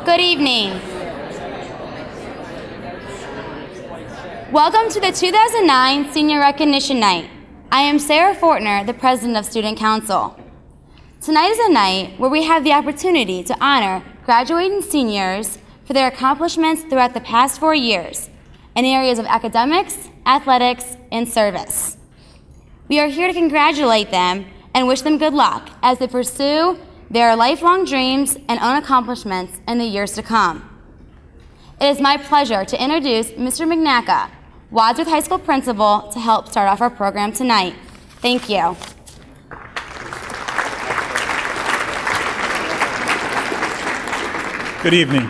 Good evening. Welcome to the 2009 Senior Recognition Night. I am Sarah Fortner, the President of Student Council. Tonight is a night where we have the opportunity to honor graduating seniors for their accomplishments throughout the past 4 years in areas of academics, athletics, and service. We are here to congratulate them and wish them good luck as they pursue their lifelong dreams and own accomplishments in the years to come. It is my pleasure to introduce Mr. McNacka, Wadsworth High School Principal, to help start off our program tonight. Thank you. Good evening.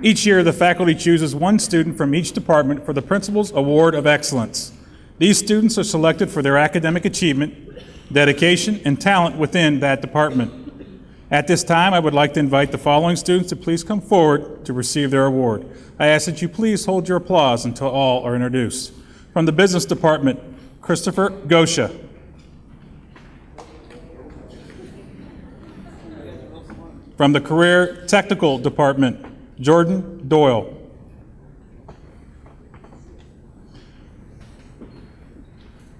Each year, the faculty chooses one student from each department for the Principal's Award of Excellence. These students are selected for their academic achievement, dedication, and talent within that department. At this time, I would like to invite the following students to please come forward to receive their award. I ask that you please hold your applause until all are introduced. From the Business Department, Christopher Gosha. From the Career Technical Department, Jordan Doyle.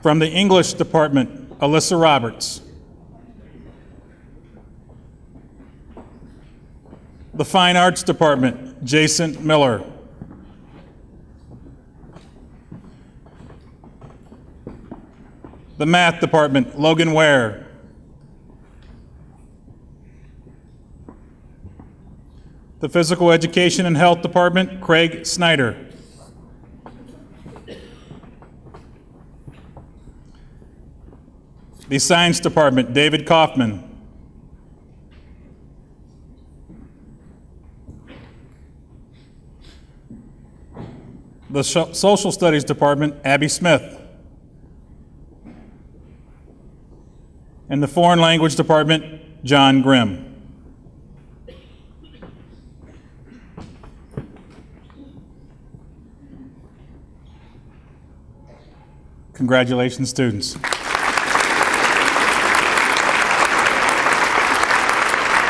From the English Department, Alyssa Roberts. The Fine Arts Department, Jason Miller. The Math Department, Logan Ware. The Physical Education and Health Department, Craig Snyder. The Science Department, David Kaufman. The Social Studies Department, Abby Smith. And the Foreign Language Department, John Grimm. Congratulations, students. You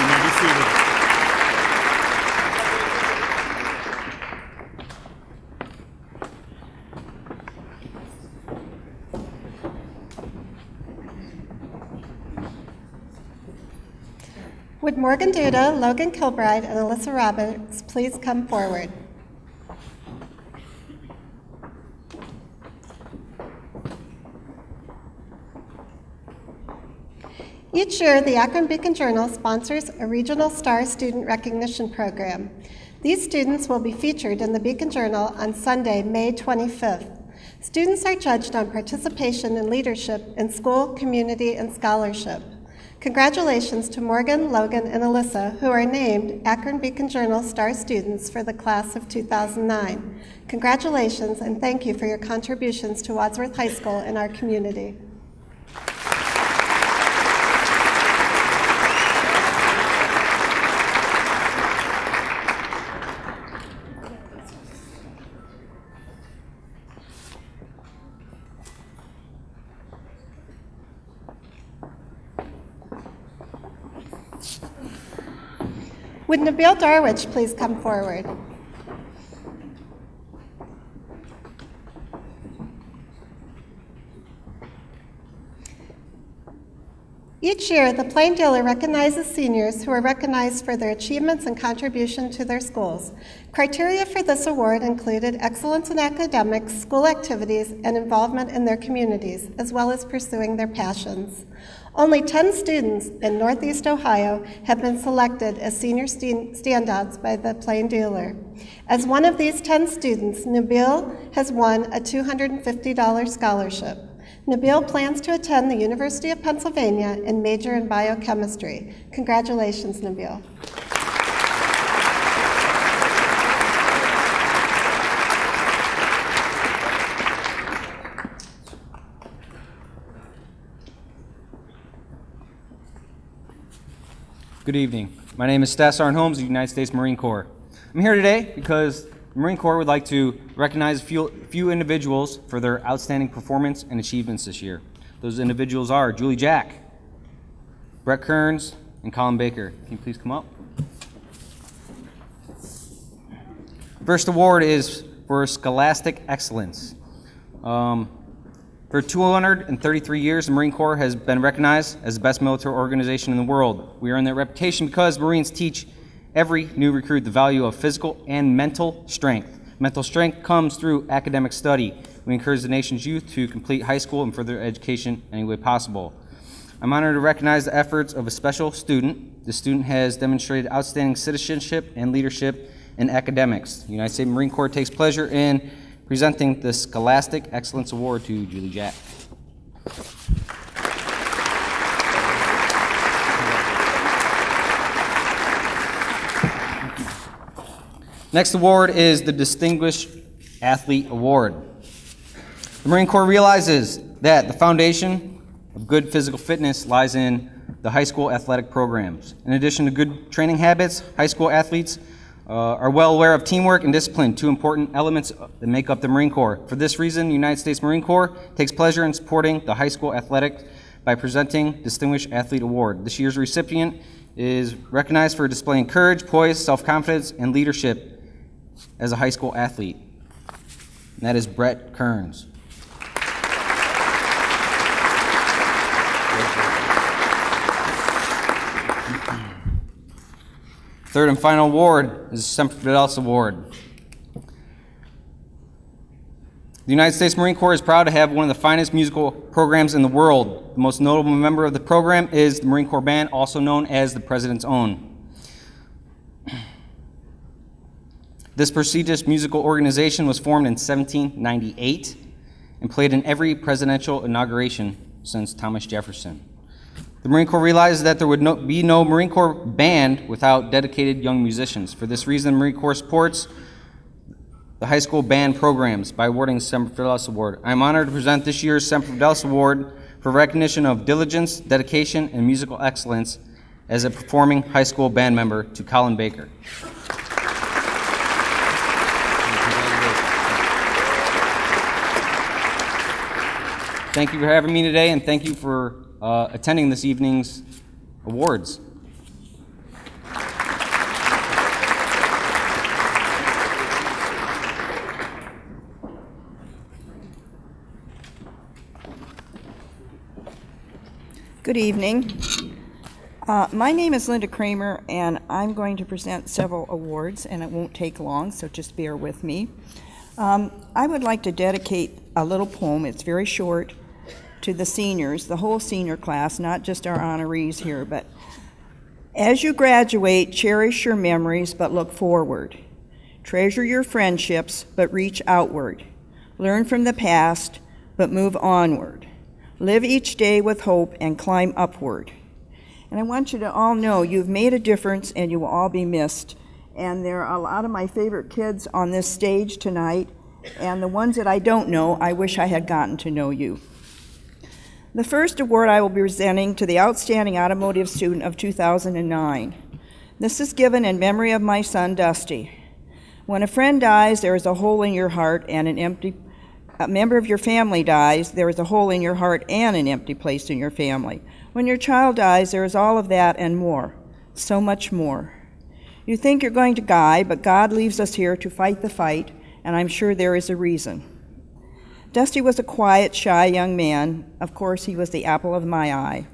may be seated. Would Morgan Duda, Logan Kilbride, and Alyssa Roberts please come forward? Each year, the Akron Beacon Journal sponsors a Regional Star Student Recognition Program. These students will be featured in the Beacon Journal on Sunday, May 25th. Students are judged on participation and leadership in school, community, and scholarship. Congratulations to Morgan, Logan, and Alyssa, who are named Akron Beacon Journal Star Students for the class of 2009. Congratulations, and thank you for your contributions to Wadsworth High School and our community. Would Nabil Darwich please come forward? Each year, the Plain Dealer recognizes seniors who are recognized for their achievements and contribution to their schools. Criteria for this award included excellence in academics, school activities, and involvement in their communities, as well as pursuing their passions. Only 10 students in Northeast Ohio have been selected as senior standouts by the Plain Dealer. As one of these 10 students, Nabil has won a $250 scholarship. Nabil plans to attend the University of Pennsylvania and major in biochemistry. Congratulations, Nabil. Good evening. My name is Stas Arn Holmes of the United States Marine Corps. I'm here today because the Marine Corps would like to recognize a few individuals for their outstanding performance and achievements this year. Those individuals are Julie Jack, Brett Kearns, and Colin Baker. Can you please come up? First award is for Scholastic Excellence. For 233 years, the Marine Corps has been recognized as the best military organization in the world. We earn that reputation because Marines teach every new recruit the value of physical and mental strength. Mental strength comes through academic study. We encourage the nation's youth to complete high school and further education any way possible. I'm honored to recognize the efforts of a special student. The student has demonstrated outstanding citizenship and leadership in academics. The United States Marine Corps takes pleasure in presenting the Scholastic Excellence Award to Julie Jack. Next award is the Distinguished Athlete Award. The Marine Corps realizes that the foundation of good physical fitness lies in the high school athletic programs. In addition to good training habits, high school athletes are well aware of teamwork and discipline, two important elements that make up the Marine Corps. For this reason, the United States Marine Corps takes pleasure in supporting the high school athletics by presenting Distinguished Athlete Award. This year's recipient is recognized for displaying courage, poise, self-confidence, and leadership as a high school athlete. And that is Brett Kearns. Third and final award is the Semper Fidelis Award. The United States Marine Corps is proud to have one of the finest musical programs in the world. The most notable member of the program is the Marine Corps Band, also known as the President's Own. This prestigious musical organization was formed in 1798 and played in every presidential inauguration since Thomas Jefferson. The Marine Corps realized that there would be no Marine Corps band without dedicated young musicians. For this reason, the Marine Corps supports the high school band programs by awarding the Semper Fidelis Award. I am honored to present this year's Semper Fidelis Award for recognition of diligence, dedication, and musical excellence as a performing high school band member to Colin Baker. Thank you for having me today, and thank you for attending this evening's awards. Good evening. My name is Linda Kramer, and I'm going to present several awards, and it won't take long, so just bear with me. I would like to dedicate a little poem, it's very short, to the seniors, the whole senior class, not just our honorees here, but as you graduate, cherish your memories, but look forward. Treasure your friendships, but reach outward. Learn from the past, but move onward. Live each day with hope and climb upward. And I want you to all know you've made a difference and you will all be missed. And there are a lot of my favorite kids on this stage tonight, and the ones that I don't know, I wish I had gotten to know you. The first award I will be presenting to the Outstanding Automotive Student of 2009. This is given in memory of my son, Dusty. When a friend dies, there is a hole in your heart and a member of your family dies, there is a hole in your heart and an empty place in your family. When your child dies, there is all of that and more, so much more. You think you're going to die, but God leaves us here to fight the fight, and I'm sure there is a reason. Dusty was a quiet, shy young man. Of course, he was the apple of my eye.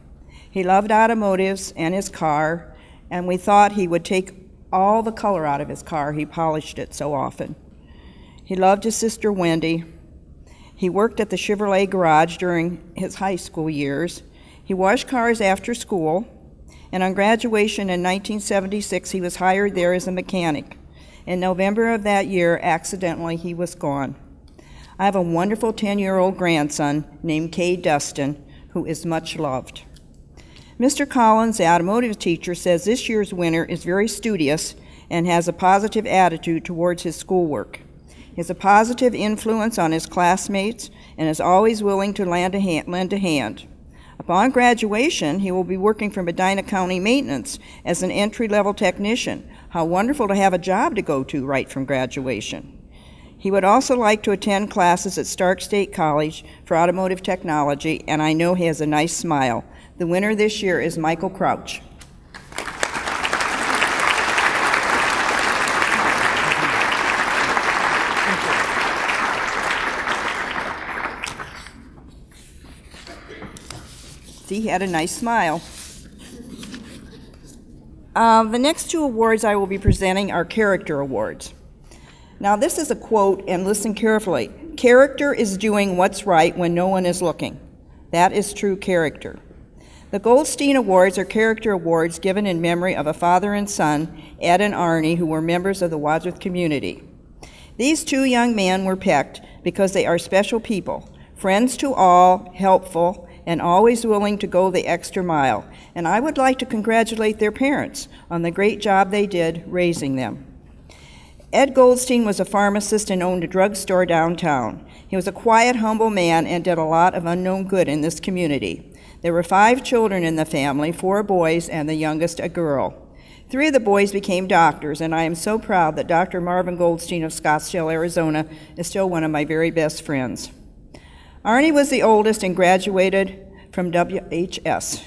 He loved automotives and his car, and we thought he would take all the color out of his car. He polished it so often. He loved his sister Wendy. He worked at the Chevrolet garage during his high school years. He washed cars after school, and on graduation in 1976, he was hired there as a mechanic. In November of that year, accidentally, he was gone. I have a wonderful 10-year-old grandson named Kay Dustin, who is much loved. Mr. Collins, the automotive teacher, says this year's winner is very studious and has a positive attitude towards his schoolwork. He has a positive influence on his classmates and is always willing to lend a hand. Upon graduation, he will be working for Medina County Maintenance as an entry-level technician. How wonderful to have a job to go to right from graduation. He would also like to attend classes at Stark State College for automotive technology, and I know he has a nice smile. The winner this year is Michael Crouch. See, he had a nice smile. The next two awards I will be presenting are character awards. Now, this is a quote, and listen carefully. Character is doing what's right when no one is looking. That is true character. The Goldstein Awards are character awards given in memory of a father and son, Ed and Arnie, who were members of the Wadsworth community. These two young men were picked because they are special people, friends to all, helpful, and always willing to go the extra mile. And I would like to congratulate their parents on the great job they did raising them. Ed Goldstein was a pharmacist and owned a drugstore downtown. He was a quiet, humble man and did a lot of unknown good in this community. There were 5 children in the family, 4 boys and the youngest a girl. 3 of the boys became doctors, and I am so proud that Dr. Marvin Goldstein of Scottsdale, Arizona, is still one of my very best friends. Arnie was the oldest and graduated from WHS.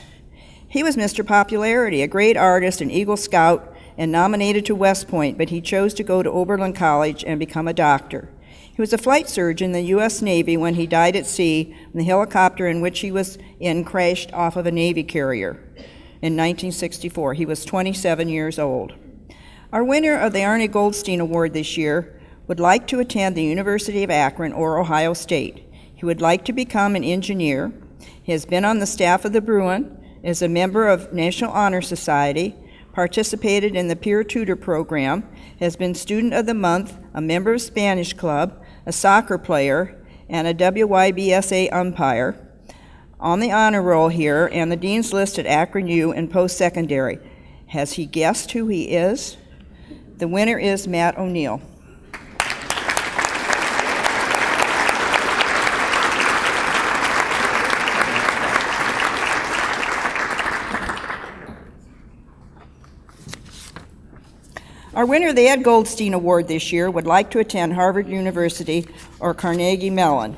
He was Mr. Popularity, a great artist, an Eagle Scout, and nominated to West Point, but he chose to go to Oberlin College and become a doctor. He was a flight surgeon in the U.S. Navy when he died at sea when the helicopter in which he was in crashed off of a Navy carrier in 1964. He was 27 years old. Our winner of the Arnie Goldstein Award this year would like to attend the University of Akron or Ohio State. He would like to become an engineer. He has been on the staff of the Bruin, is a member of National Honor Society, participated in the peer tutor program, has been Student of the Month, a member of Spanish Club, a soccer player, and a WYBSA umpire, on the honor roll here, and the Dean's List at Akron U and post-secondary. Has he guessed who he is? The winner is Matt O'Neill. Our winner of the Ed Goldstein Award this year would like to attend Harvard University or Carnegie Mellon,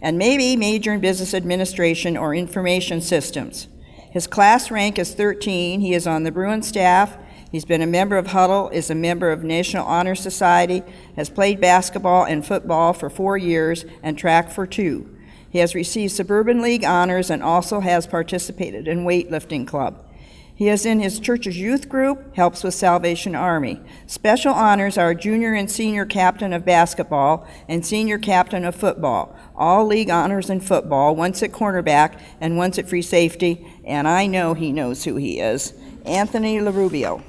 and maybe major in business administration or information systems. His class rank is 13. He is on the Bruin staff. He's been a member of Huddle, is a member of National Honor Society, has played basketball and football for 4 years and track for 2. He has received Suburban League honors and also has participated in weightlifting club. He is in his church's youth group, helps with Salvation Army. Special honors are junior and senior captain of basketball and senior captain of football. All league honors in football, once at cornerback and once at free safety, and I know he knows who he is. Anthony LaRubio.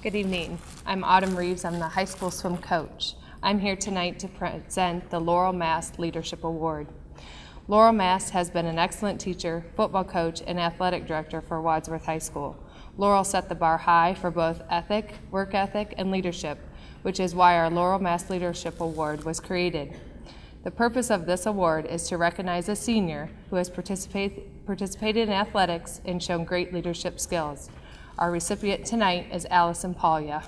Good evening. I'm Autumn Reeves. I'm the high school swim coach. I'm here tonight to present the Laurel Mast Leadership Award. Laurel Mast has been an excellent teacher, football coach, and athletic director for Wadsworth High School. Laurel set the bar high for both ethic, work ethic, and leadership, which is why our Laurel Mast Leadership Award was created. The purpose of this award is to recognize a senior who has participated in athletics and shown great leadership skills. Our recipient tonight is Allison Paulia.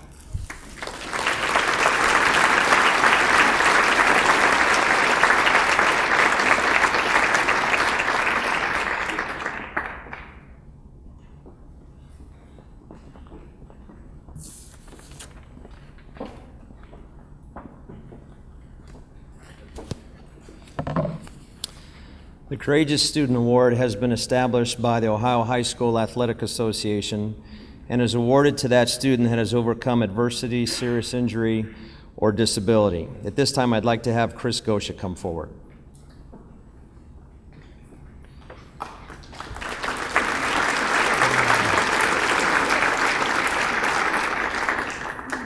The Courageous Student Award has been established by the Ohio High School Athletic Association and is awarded to that student that has overcome adversity, serious injury, or disability. At this time, I'd like to have Chris Gosha come forward.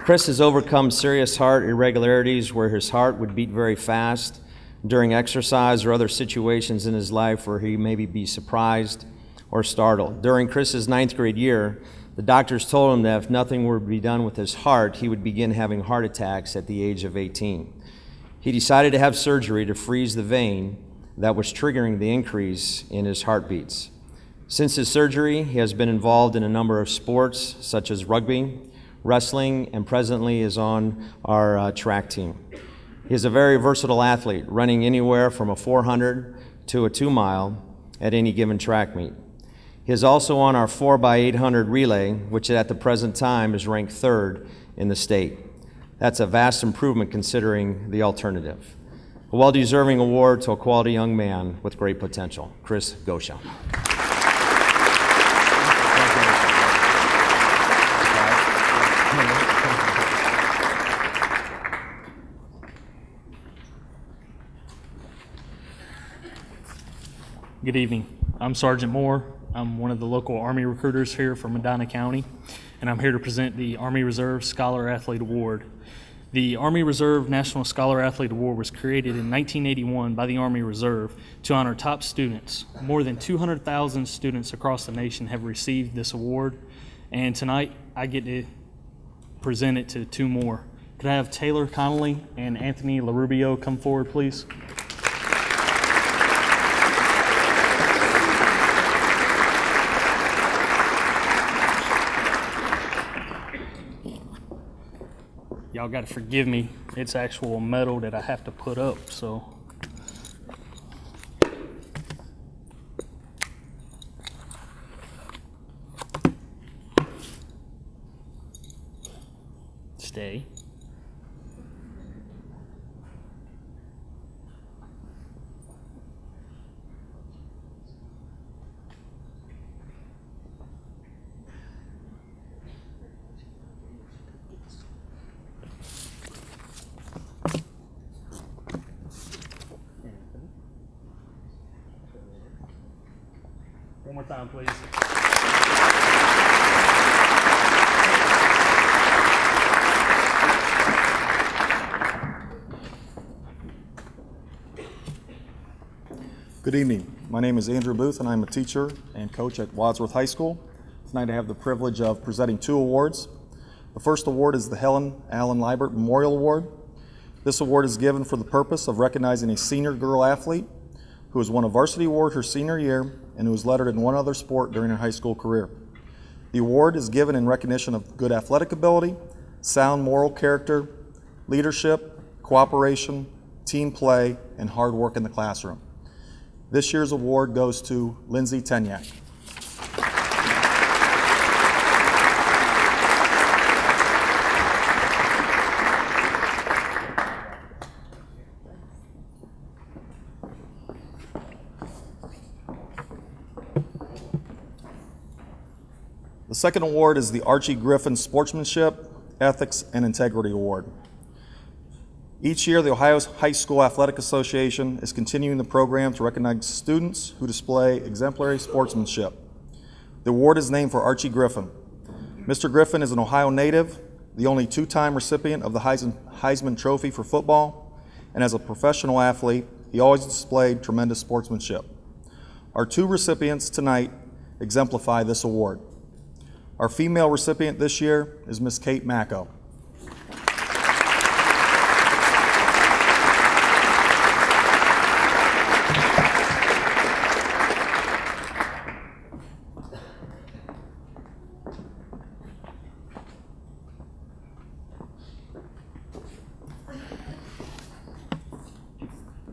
Chris has overcome serious heart irregularities where his heart would beat very fast during exercise or other situations in his life where he maybe be surprised or startled. During Chris's 9th grade year, the doctors told him that if nothing were to be done with his heart, he would begin having heart attacks at the age of 18. He decided to have surgery to freeze the vein that was triggering the increase in his heartbeats. Since his surgery, he has been involved in a number of sports such as rugby, wrestling, and presently is on our track team. He is a very versatile athlete, running anywhere from a 400 to a 2 mile at any given track meet. He is also on our 4x800 relay, which at the present time is ranked 3rd in the state. That's a vast improvement considering the alternative. A well-deserving award to a quality young man with great potential, Chris Gosha. Good evening. I'm Sergeant Moore. I'm one of the local Army recruiters here from Medina County, and I'm here to present the Army Reserve Scholar Athlete Award. The Army Reserve National Scholar Athlete Award was created in 1981 by the Army Reserve to honor top students. More than 200,000 students across the nation have received this award, and tonight I get to present it to 2 more. Could I have Taylor Connolly and Anthony LaRubio come forward, please? Y'all got to forgive me. It's actual metal that I have to put up, so. Stay. One more time, please. Good evening. My name is Andrew Booth, and I'm a teacher and coach at Wadsworth High School. Tonight I have the privilege of presenting 2 awards. The first award is the Helen Allen Liebert Memorial Award. This award is given for the purpose of recognizing a senior girl athlete who has won a varsity award her senior year and who was lettered in 1 other sport during her high school career. The award is given in recognition of good athletic ability, sound moral character, leadership, cooperation, team play, and hard work in the classroom. This year's award goes to Lindsay Tenyak. The second award is the Archie Griffin Sportsmanship, Ethics, and Integrity Award. Each year, the Ohio High School Athletic Association is continuing the program to recognize students who display exemplary sportsmanship. The award is named for Archie Griffin. Mr. Griffin is an Ohio native, the only 2-time recipient of the Heisman Trophy for football, and as a professional athlete, he always displayed tremendous sportsmanship. Our 2 recipients tonight exemplify this award. Our female recipient this year is Miss Kate Macco.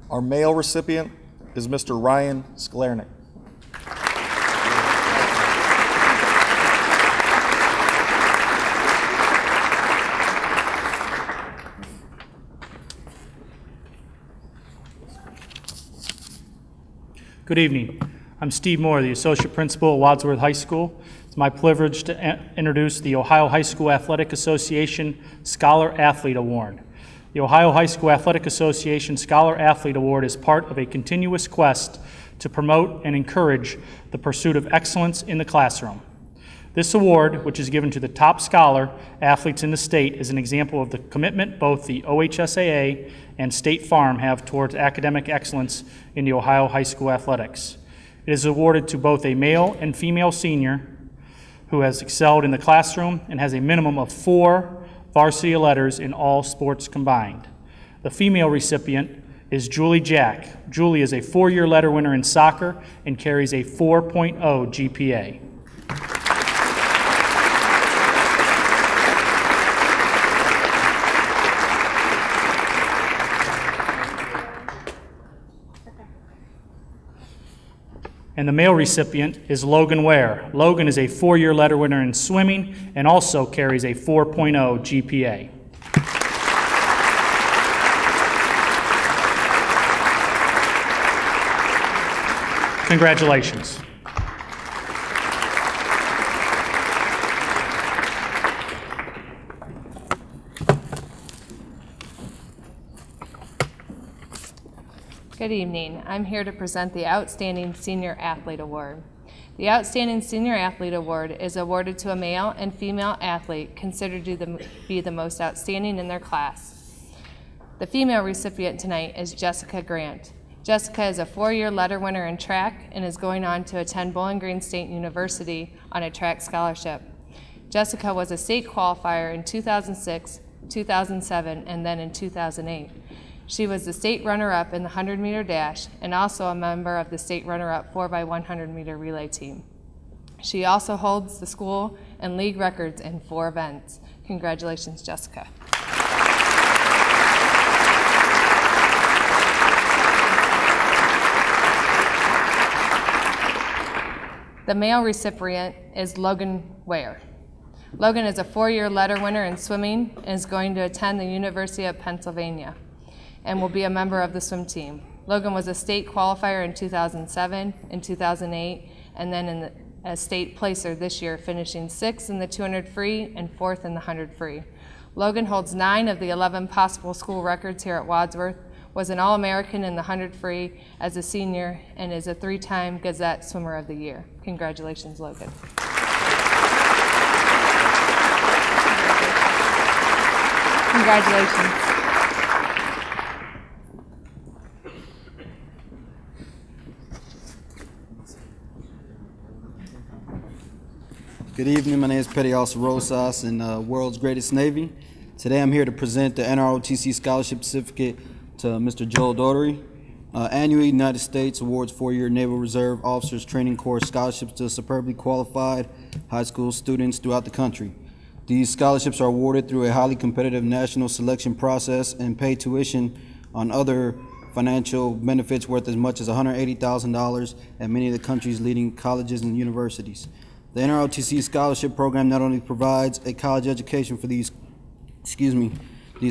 Our male recipient is Mr. Ryan Sklarnik. Good evening. I'm Steve Moore, the Associate Principal at Wadsworth High School. It's my privilege to introduce the Ohio High School Athletic Association Scholar Athlete Award. The Ohio High School Athletic Association Scholar Athlete Award is part of a continuous quest to promote and encourage the pursuit of excellence in the classroom. This award, which is given to the top scholar athletes in the state, is an example of the commitment both the OHSAA and State Farm have towards academic excellence in the Ohio high school athletics. It is awarded to both a male and female senior who has excelled in the classroom and has a minimum of 4 varsity letters in all sports combined. The female recipient is Julie Jack. Julie is a 4-year letter winner in soccer and carries a 4.0 GPA. And the male recipient is Logan Ware. Logan is a 4-year letter winner in swimming and also carries a 4.0 GPA. Congratulations. Good evening. I'm here to present the Outstanding Senior Athlete Award. The Outstanding Senior Athlete Award is awarded to a male and female athlete considered to be the most outstanding in their class. The female recipient tonight is Jessica Grant. Jessica is a 4-year letter winner in track and is going on to attend Bowling Green State University on a track scholarship. Jessica was a state qualifier in 2006, 2007, and then in 2008. She was the state runner-up in the 100-meter dash and also a member of the state runner-up 4x100-meter relay team. She also holds the school and league records in 4 events. Congratulations, Jessica. The male recipient is Logan Ware. Logan is a 4-year letter winner in swimming and is going to attend the University of Pennsylvania and will be a member of the swim team. Logan was a state qualifier in 2007 and 2008, and then a state placer this year, finishing 6th in the 200 free and 4th in the 100 free. Logan holds 9 of the 11 possible school records here at Wadsworth, was an All-American in the 100 free as a senior, and is a 3-time Gazette Swimmer of the Year. Congratulations, Logan. Congratulations. Good evening, my name is Petty Officer Rosas in World's Greatest Navy. Today I'm here to present the NROTC Scholarship Certificate to Mr. Joel Daugherty. Annually, United States awards 4-year Naval Reserve Officers Training Corps scholarships to superbly qualified high school students throughout the country. These scholarships are awarded through a highly competitive national selection process and pay tuition on other financial benefits worth as much as $180,000 at many of the country's leading colleges and universities. The NROTC Scholarship Program not only provides a college education for these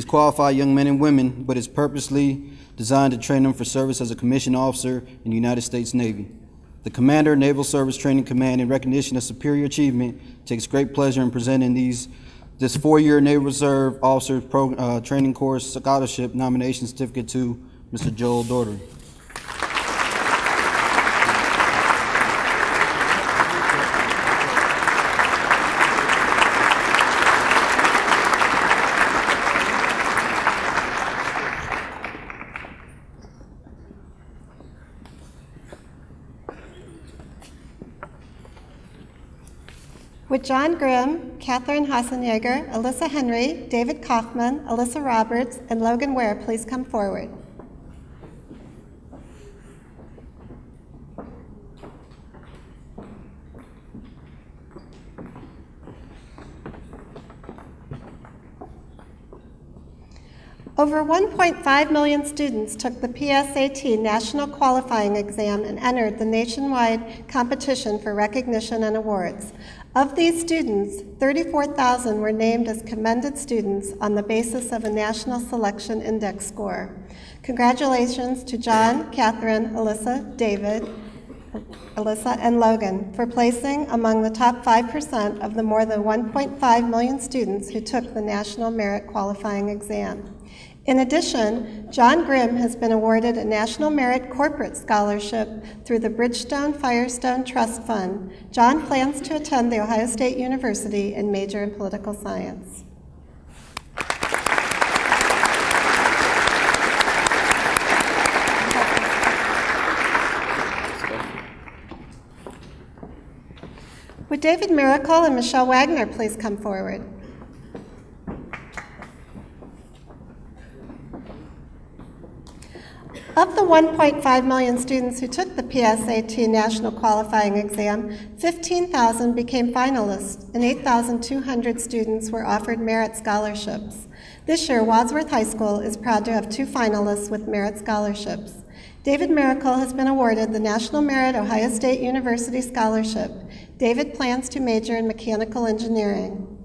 qualified young men and women, but is purposely designed to train them for service as a commissioned officer in the United States Navy. The Commander, Naval Service Training Command, in recognition of superior achievement, takes great pleasure in presenting this 4-year Naval Reserve Officer Training Corps Scholarship Nomination Certificate to Mr. Joel Daugherty. Would John Grimm, Catherine Hassenjager, Alyssa Henry, David Kaufman, Alyssa Roberts, and Logan Ware please come forward? Over 1.5 million students took the PSAT National Qualifying Exam and entered the nationwide competition for recognition and awards. Of these students, 34,000 were named as commended students on the basis of a National Selection Index score. Congratulations to John, Catherine, Alyssa, David, Alyssa, and Logan for placing among the top 5% of the more than 1.5 million students who took the National Merit Qualifying Exam. In addition, John Grimm has been awarded a National Merit Corporate Scholarship through the Bridgestone Firestone Trust Fund. John plans to attend The Ohio State University and major in political science. Would David Miracle and Michelle Wagner please come forward? Of the 1.5 million students who took the PSAT National Qualifying Exam, 15,000 became finalists, and 8,200 students were offered merit scholarships. This year, Wadsworth High School is proud to have 2 finalists with merit scholarships. David Miracle has been awarded the National Merit Ohio State University Scholarship. David plans to major in mechanical engineering.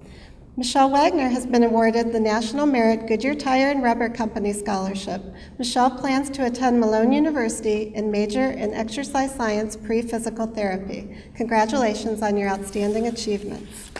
Michelle Wagner has been awarded the National Merit Goodyear Tire and Rubber Company Scholarship. Michelle plans to attend Malone University and major in exercise science pre-physical therapy. Congratulations on your outstanding achievements.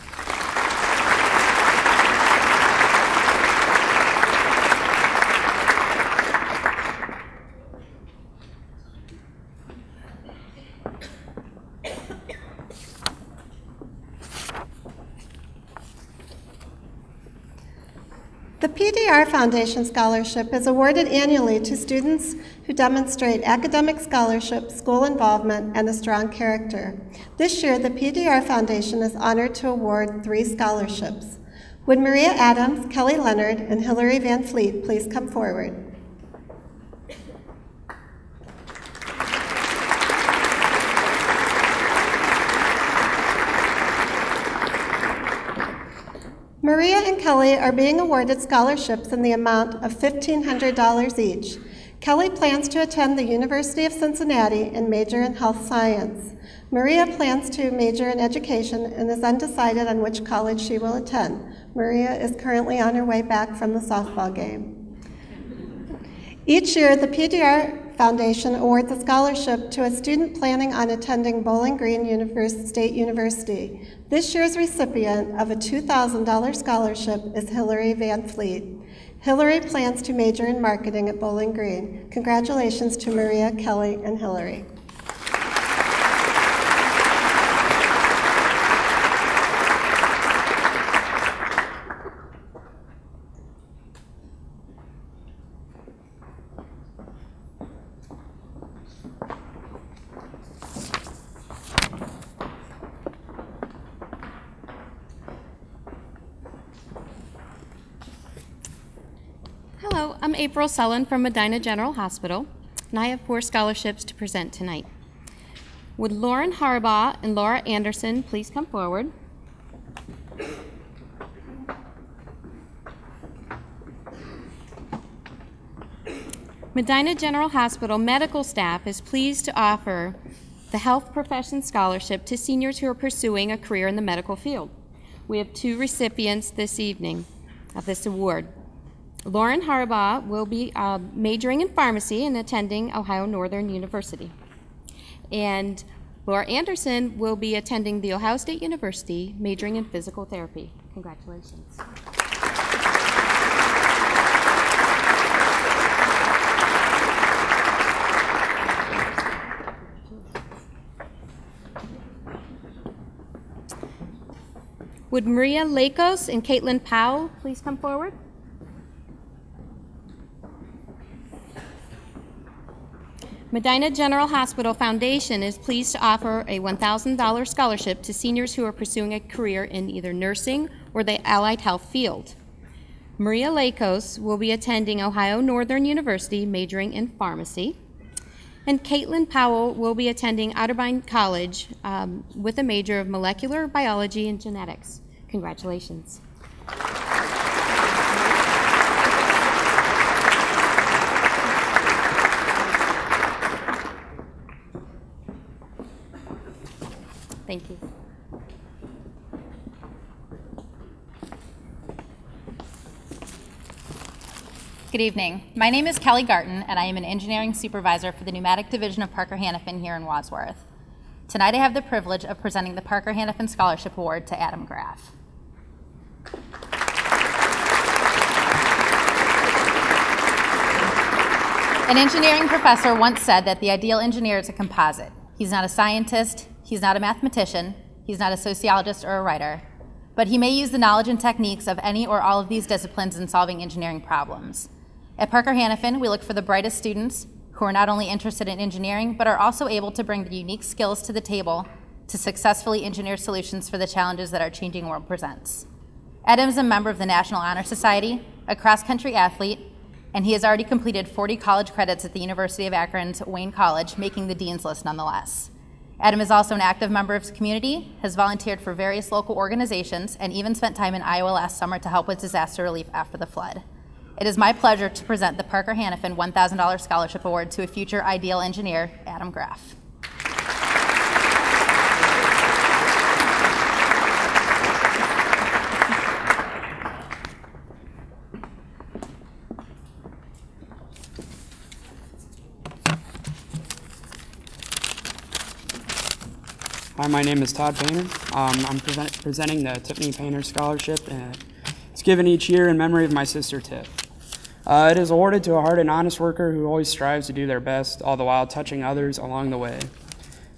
The PDR Foundation Scholarship is awarded annually to students who demonstrate academic scholarship, school involvement, and a strong character. This year, the PDR Foundation is honored to award 3 scholarships. Would Maria Adams, Kelly Leonard, and Hillary Van Fleet please come forward? Maria and Kelly are being awarded scholarships in the amount of $1,500 each. Kelly plans to attend the University of Cincinnati and major in health science. Maria plans to major in education and is undecided on which college she will attend. Maria is currently on her way back from the softball game. Each year, the PDR Foundation awards a scholarship to a student planning on attending Bowling Green State University. This year's recipient of a $2,000 scholarship is Hillary Van Fleet. Hillary plans to major in marketing at Bowling Green. Congratulations to Maria, Kelly, and Hillary. Hello, I'm April Sullen from Medina General Hospital, and I have 4 scholarships to present tonight. Would Lauren Harbaugh and Laura Anderson please come forward? Medina General Hospital medical staff is pleased to offer the Health Profession Scholarship to seniors who are pursuing a career in the medical field. We have 2 recipients this evening of this award. Lauren Harbaugh will be majoring in pharmacy and attending Ohio Northern University. And Laura Anderson will be attending The Ohio State University, majoring in physical therapy. Congratulations. Would Maria Lakos and Caitlin Powell please come forward? Medina General Hospital Foundation is pleased to offer a $1,000 scholarship to seniors who are pursuing a career in either nursing or the allied health field. Maria Lakos will be attending Ohio Northern University, majoring in pharmacy. And Caitlin Powell will be attending Otterbein College with a major of molecular biology and genetics. Congratulations. Thank you. Good evening. My name is Kelly Garton, and I am an engineering supervisor for the pneumatic division of Parker Hannafin here in Wadsworth. Tonight I have the privilege of presenting the Parker Hannafin Scholarship Award to Adam Graff. An engineering professor once said that the ideal engineer is a composite. He's not a scientist, he's not a mathematician, he's not a sociologist or a writer, but he may use the knowledge and techniques of any or all of these disciplines in solving engineering problems. At Parker Hannafin, we look for the brightest students who are not only interested in engineering, but are also able to bring the unique skills to the table to successfully engineer solutions for the challenges that our changing world presents. Adam is a member of the National Honor Society, a cross-country athlete, and he has already completed 40 college credits at the University of Akron's Wayne College, making the Dean's List nonetheless. Adam is also an active member of his community, has volunteered for various local organizations, and even spent time in Iowa last summer to help with disaster relief after the flood. It is my pleasure to present the Parker Hannafin $1,000 Scholarship Award to a future ideal engineer, Adam Graff. Hi, my name is Todd Painter. I'm presenting the Tiffany Painter Scholarship. It's given each year in memory of my sister, Tiff. It is awarded to a hard and honest worker who always strives to do their best, all the while touching others along the way.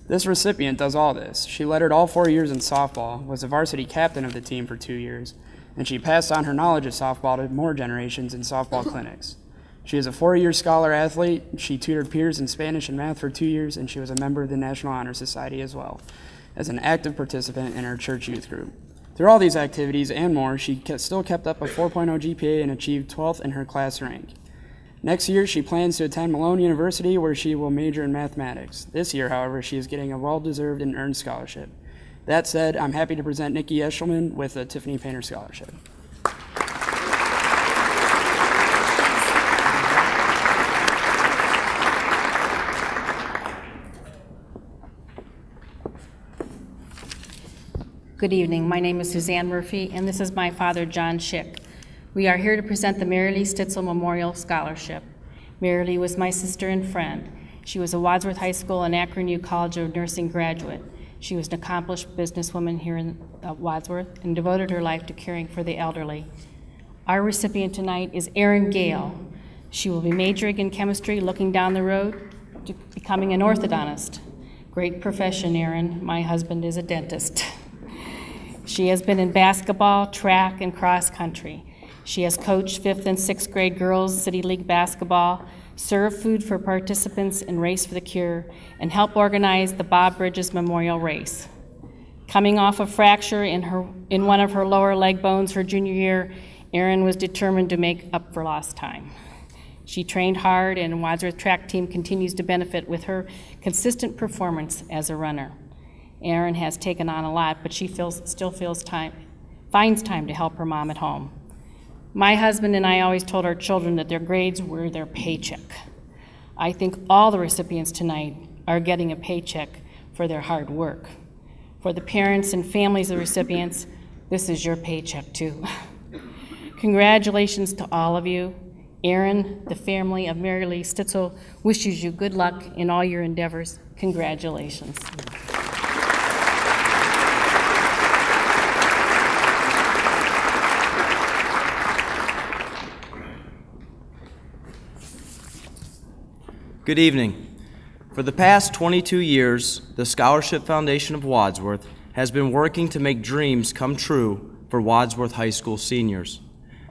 This recipient does all this. She lettered all 4 years in softball, was the varsity captain of the team for 2 years, and she passed on her knowledge of softball to more generations in softball clinics. She is a 4-year scholar athlete. She tutored peers in Spanish and math for 2 years, and she was a member of the National Honor Society as well, as an active participant in her church youth group. Through all these activities and more, she still kept up a 4.0 GPA and achieved 12th in her class rank. Next year, she plans to attend Malone University, where she will major in mathematics. This year, however, she is getting a well-deserved and earned scholarship. That said, I'm happy to present Nikki Eshelman with the Tiffany Painter Scholarship. Good evening. My name is Suzanne Murphy, and this is my father, John Schick. We are here to present the Mary Lee Stitzel Memorial Scholarship. Mary Lee was my sister and friend. She was a Wadsworth High School and Akron U College of Nursing graduate. She was an accomplished businesswoman here in Wadsworth and devoted her life to caring for the elderly. Our recipient tonight is Erin Gale. She will be majoring in chemistry, looking down the road to becoming an orthodontist. Great profession, Erin. My husband is a dentist. She has been in basketball, track, and cross country. She has coached 5th and 6th grade girls City League basketball, served food for participants in Race for the Cure, and helped organize the Bob Bridges Memorial Race. Coming off a fracture in one of her lower leg bones her junior year, Erin was determined to make up for lost time. She trained hard, and Wadsworth track team continues to benefit with her consistent performance as a runner. Erin has taken on a lot, but she still finds time to help her mom at home. My husband and I always told our children that their grades were their paycheck. I think all the recipients tonight are getting a paycheck for their hard work. For the parents and families of the recipients, this is your paycheck too. Congratulations to all of you. Erin, the family of Mary Lee Stitzel, wishes you good luck in all your endeavors. Congratulations. Good evening. For the past 22 years, the Scholarship Foundation of Wadsworth has been working to make dreams come true for Wadsworth High School seniors.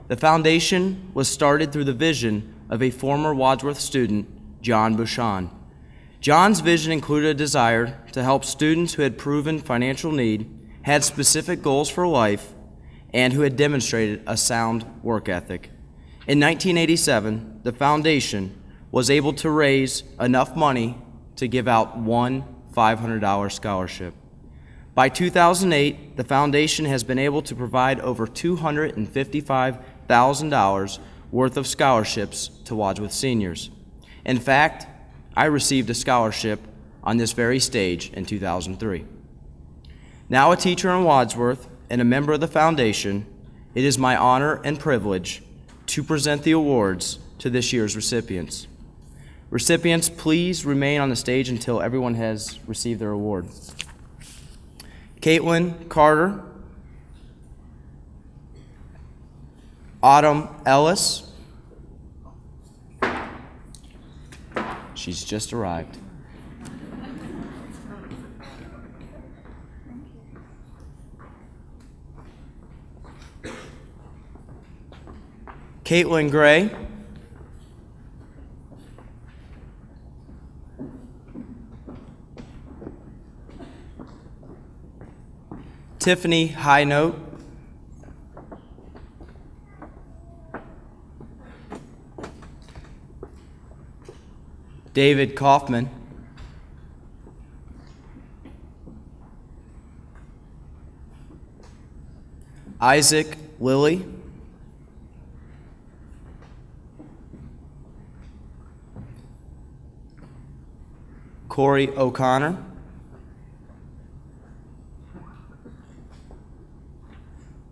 The foundation was started through the vision of a former Wadsworth student, John Bouchon. John's vision included a desire to help students who had proven financial need, had specific goals for life, and who had demonstrated a sound work ethic. In 1987, the foundation was able to raise enough money to give out one $500 scholarship. By 2008, the foundation has been able to provide over $255,000 worth of scholarships to Wadsworth seniors. In fact, I received a scholarship on this very stage in 2003. Now a teacher in Wadsworth and a member of the foundation, it is my honor and privilege to present the awards to this year's recipients. Recipients, please remain on the stage until everyone has received their award. Caitlin Carter, Autumn Ellis, she's just arrived. Caitlin Gray, Tiffany Highnote, David Kaufman, Isaac Lilly, Corey O'Connor,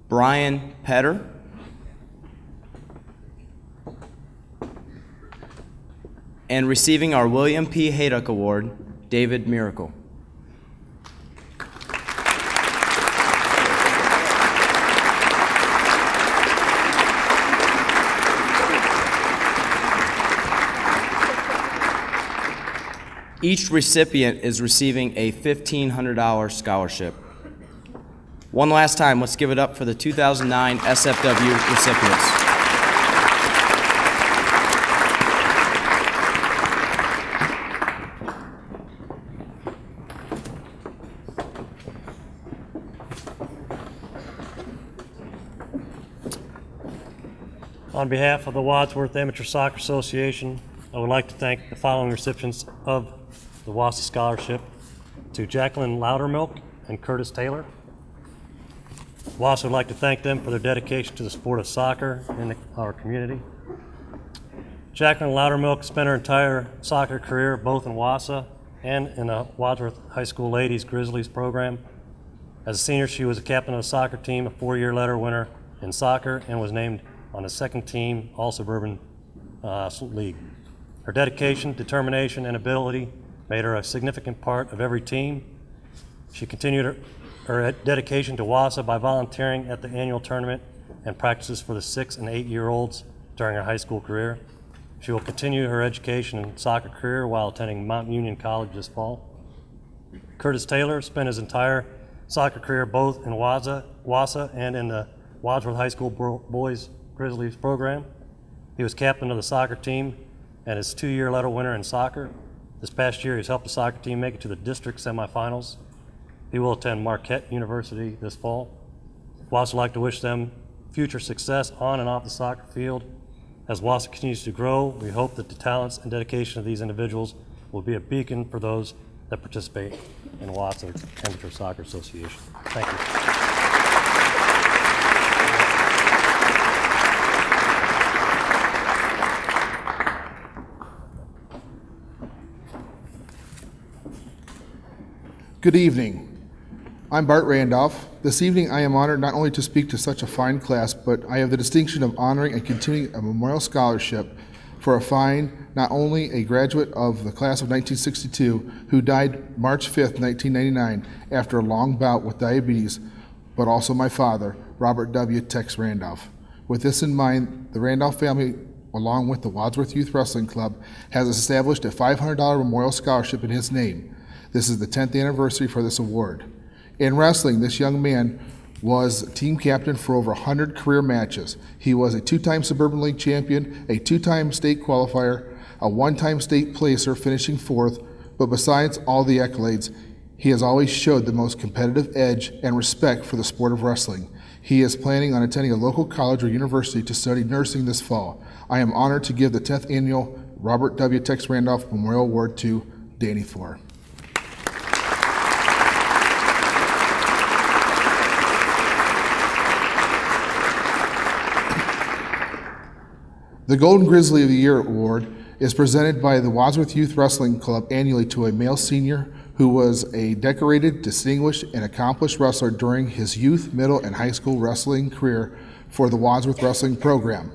Brian Petter, and receiving our William P. Hayduck Award, David Miracle. Each recipient is receiving a $1,500 scholarship. One last time, let's give it up for the 2009 SFW recipients. On behalf of the Wadsworth Amateur Soccer Association, I would like to thank the following recipients of the WASA Scholarship: to Jacqueline Loudermilk and Curtis Taylor. WASA would like to thank them for their dedication to the sport of soccer in our community. Jacqueline Loudermilk spent her entire soccer career both in WASA and in the Wadsworth High School Ladies Grizzlies program. As a senior, she was a captain of the soccer team, a 4-year letter winner in soccer, and was named on the second team All-Suburban League. Her dedication, determination, and ability made her a significant part of every team. She continued her dedication to WASA by volunteering at the annual tournament and practices for the 6- and 8-year-olds during her high school career. She will continue her education and soccer career while attending Mount Union College this fall. Curtis Taylor spent his entire soccer career both in WASA and in the Wadsworth High School Boys Grizzlies program. He was captain of the soccer team and is 2-year letter winner in soccer. This past year, he's helped the soccer team make it to the district semifinals. He will attend Marquette University this fall. We'd also like to wish them future success on and off the soccer field. As WASA continues to grow, we hope that the talents and dedication of these individuals will be a beacon for those that participate in WASA Amateur Soccer Association. Thank you. Good evening. I'm Bart Randolph. This evening I am honored not only to speak to such a fine class, but I have the distinction of honoring and continuing a memorial scholarship for a fine, not only a graduate of the class of 1962 who died March 5th, 1999 after a long bout with diabetes, but also my father, Robert W. Tex Randolph. With this in mind, the Randolph family, along with the Wadsworth Youth Wrestling Club, has established a $500 memorial scholarship in his name. This is the 10th anniversary for this award. In wrestling, this young man was team captain for over 100 career matches. He was a 2-time Suburban League champion, a 2-time state qualifier, a 1-time state placer, finishing 4th, but besides all the accolades, he has always showed the most competitive edge and respect for the sport of wrestling. He is planning on attending a local college or university to study nursing this fall. I am honored to give the 10th annual Robert W. Tex Randolph Memorial Award to Danny Thor. The Golden Grizzly of the Year Award is presented by the Wadsworth Youth Wrestling Club annually to a male senior who was a decorated, distinguished, and accomplished wrestler during his youth, middle, and high school wrestling career for the Wadsworth Wrestling Program.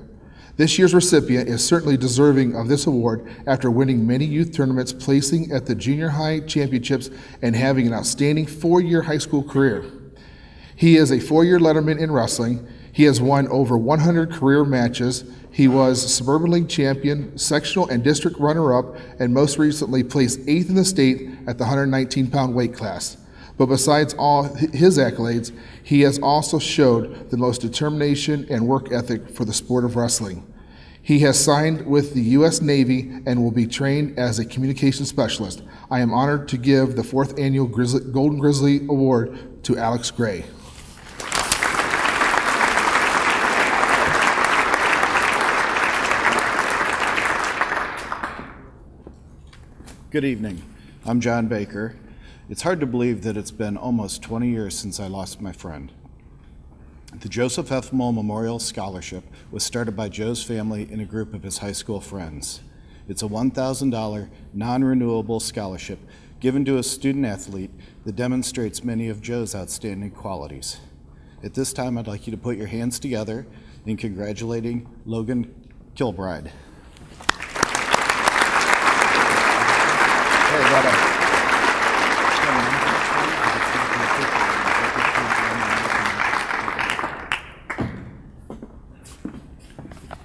This year's recipient is certainly deserving of this award after winning many youth tournaments, placing at the junior high championships, and having an outstanding 4-year high school career. He is a 4-year letterman in wrestling. He has won over 100 career matches. He was Suburban League champion, sectional and district runner-up, and most recently placed 8th in the state at the 119-pound weight class. But besides all his accolades, he has also showed the most determination and work ethic for the sport of wrestling. He has signed with the U.S. Navy and will be trained as a communication specialist. I am honored to give the 4th annual Golden Grizzly Award to Alex Gray. Good evening. I'm John Baker. It's hard to believe that it's been almost 20 years since I lost my friend. The Joseph F. Mull Memorial Scholarship was started by Joe's family and a group of his high school friends. It's a $1,000 non-renewable scholarship given to a student athlete that demonstrates many of Joe's outstanding qualities. At this time, I'd like you to put your hands together in congratulating Logan Kilbride.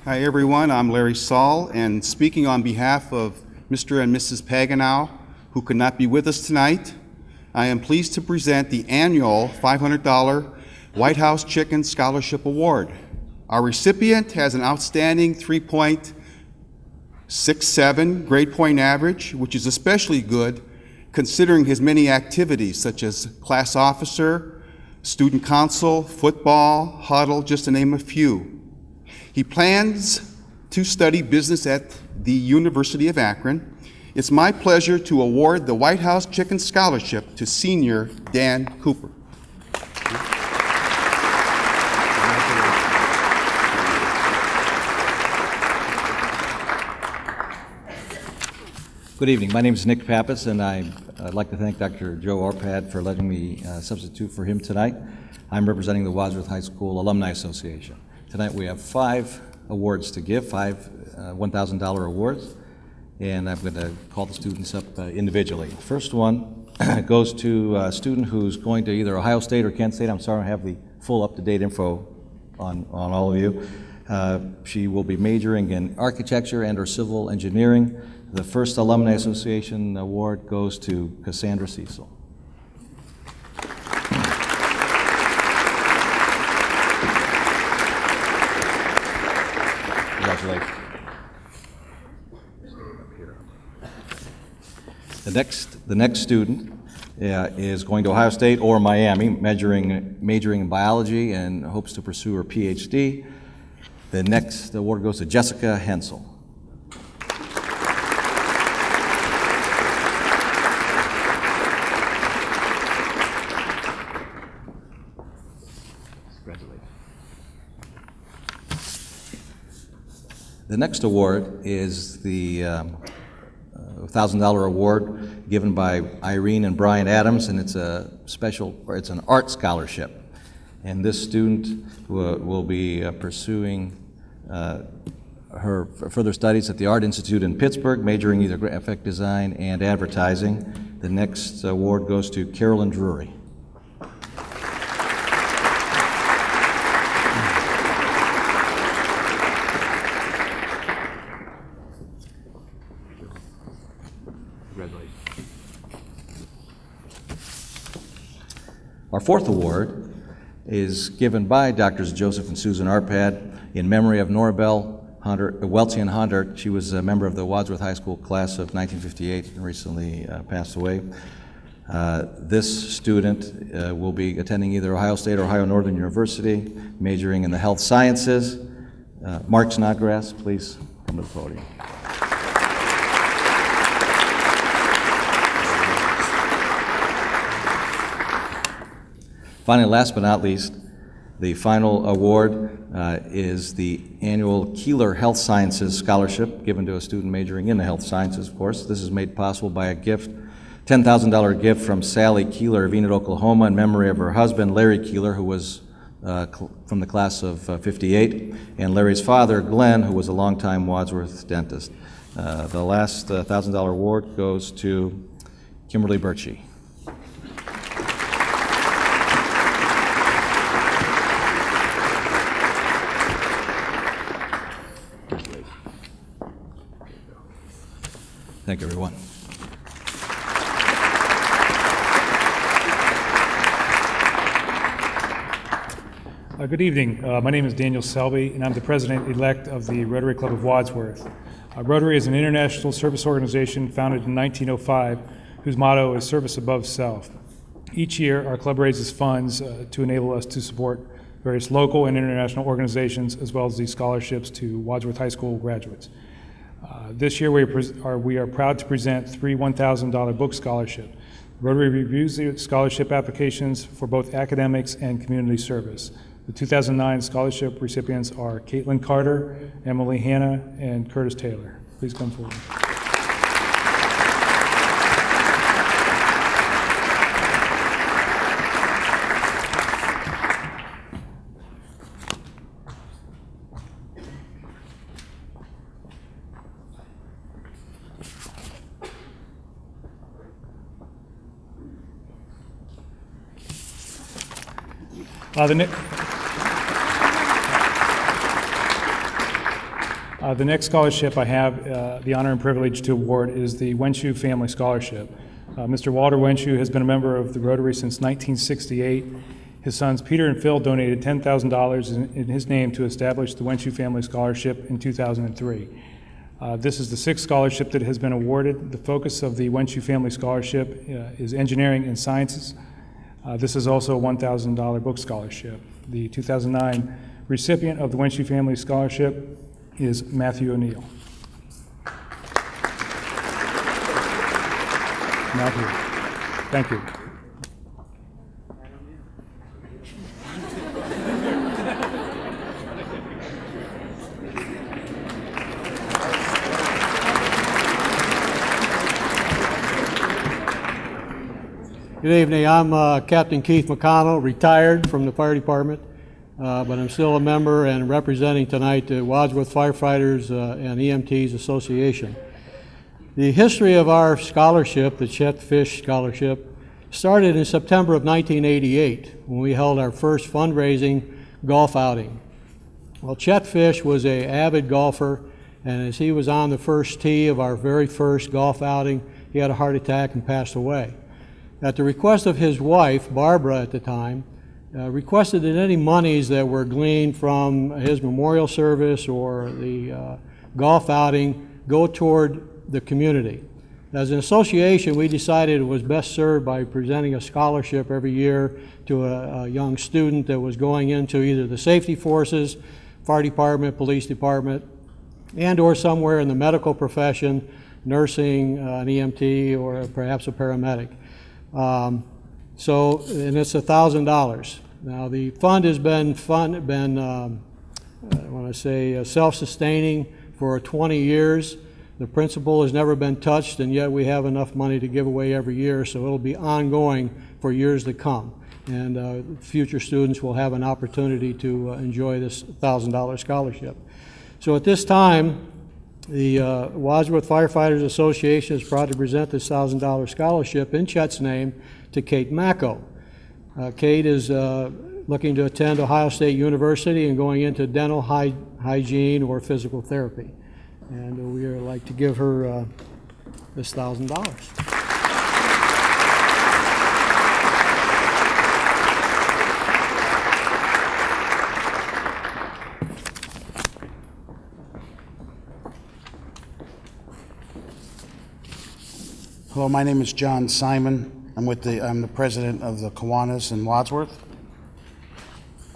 Hi everyone, I'm Larry Saul, and speaking on behalf of Mr. and Mrs. Paganow, who could not be with us tonight, I am pleased to present the annual $500 White House Chicken Scholarship Award. Our recipient has an outstanding 3.67 grade point average, which is especially good considering his many activities such as class officer, student council, football, huddle, just to name a few. He plans to study business at the University of Akron. It's my pleasure to award the White House Chicken Scholarship to senior Dan Cooper. Good evening. My name is Nick Pappas, and I'd like to thank Dr. Joe Orpad for letting me substitute for him tonight. I'm representing the Wadsworth High School Alumni Association. Tonight we have 5 awards to give, 5 $1,000 awards, and I'm going to call the students up individually. The first one goes to a student who's going to either Ohio State or Kent State. I'm sorry I don't have the full up-to-date info on all of you. She will be majoring in architecture and or civil engineering. The first Alumni Association award goes to Cassandra Cecil. Congratulations. The next student is going to Ohio State or Miami, majoring in biology and hopes to pursue her PhD. The next award goes to Jessica Hensel. The next award is the $1,000 award given by Irene and Brian Adams, and it's it's an art scholarship. And this student will be pursuing her further studies at the Art Institute in Pittsburgh, majoring either graphic design and advertising. The next award goes to Carolyn Drury. Our fourth award is given by Drs. Joseph and Susan Arpad in memory of Norabelle Weltsian Hunter. She was a member of the Wadsworth High School class of 1958 and recently passed away. This student will be attending either Ohio State or Ohio Northern University, majoring in the health sciences. Mark Snodgrass, please come to the podium. Finally, last but not least, the final award is the annual Keeler Health Sciences Scholarship given to a student majoring in the health sciences, of course. This is made possible by a gift, $10,000 gift from Sally Keeler of Enid, Oklahoma, in memory of her husband, Larry Keeler, who was from the class of 58, and Larry's father, Glenn, who was a longtime Wadsworth dentist. The last $1,000 award goes to Kimberly Birchie. Thank you, everyone. Good evening. My name is Daniel Selby, and I'm the president-elect of the Rotary Club of Wadsworth. Rotary is an international service organization founded in 1905, whose motto is service above self. Each year, our club raises funds to enable us to support various local and international organizations, as well as these scholarships to Wadsworth High School graduates. This year, we are proud to present 3 $1,000 book scholarships. Rotary reviews the scholarship applications for both academics and community service. The 2009 scholarship recipients are Caitlin Carter, Emily Hanna, and Curtis Taylor. please come forward. The next scholarship I have the honor and privilege to award is the Wenshu Family Scholarship. Mr. Walter Wenshu has been a member of the Rotary since 1968. His sons Peter and Phil donated $10,000 in his name to establish the Wenshu Family Scholarship in 2003. This is the sixth scholarship that has been awarded. The focus of the Wenshu Family Scholarship is engineering and sciences. This is also a $1,000 book scholarship. The 2009 recipient of the Wenshu Family Scholarship is Matthew O'Neill. Matthew, thank you. Good evening. I'm Captain Keith McConnell, retired from the fire department, but I'm still a member and representing tonight the Wadsworth Firefighters and EMTs Association. The history of our scholarship, the Chet Fish Scholarship, started in September of 1988 when we held our first fundraising golf outing. Well, Chet Fish was an avid golfer, and as he was on the first tee of our very first golf outing, he had a heart attack and passed away. At the request of his wife, Barbara at the time, requested that any monies that were gleaned from his memorial service or the golf outing go toward the community. As an association, we decided it was best served by presenting a scholarship every year to a young student that was going into either the safety forces, fire department, police department, and or somewhere in the medical profession, nursing, an EMT, or perhaps a paramedic. And it's $1,000. Now the fund has been self-sustaining for 20 years. The principal has never been touched, and yet we have enough money to give away every year, so it'll be ongoing for years to come. And future students will have an opportunity to enjoy this $1,000 scholarship. So at this time, the Wadsworth Firefighters Association is proud to present this $1,000 scholarship in Chet's name to Kate Macco. Kate is looking to attend Ohio State University and going into dental hygiene or physical therapy. And we would like to give her this $1,000. Hello, my name is John Simon. I'm the president of the Kiwanis in Wadsworth.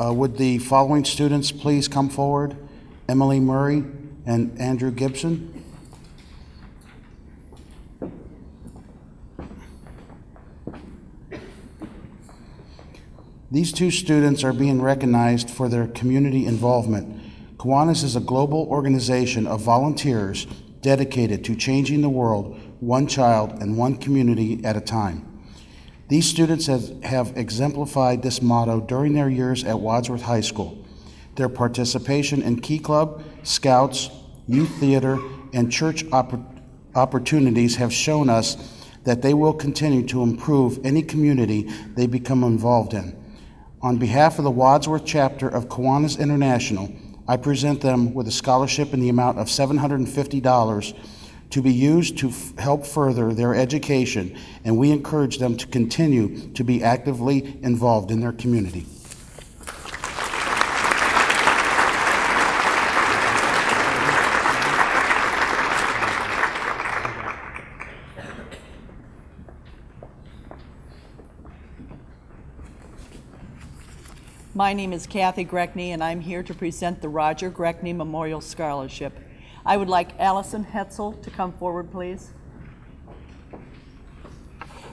Would the following students please come forward? Emily Murray and Andrew Gibson. These two students are being recognized for their community involvement. Kiwanis is a global organization of volunteers dedicated to changing the world one child and one community at a time. These students have exemplified this motto during their years at Wadsworth High School. Their participation in Key Club, Scouts, Youth Theater, and church opportunities have shown us that they will continue to improve any community they become involved in. On behalf of the Wadsworth chapter of Kiwanis International, I present them with a scholarship in the amount of $750 to be used to help further their education, and we encourage them to continue to be actively involved in their community. My name is Kathy Greckney, and I'm here to present the Roger Greckney Memorial Scholarship. I would like Allison Hetzel to come forward, please.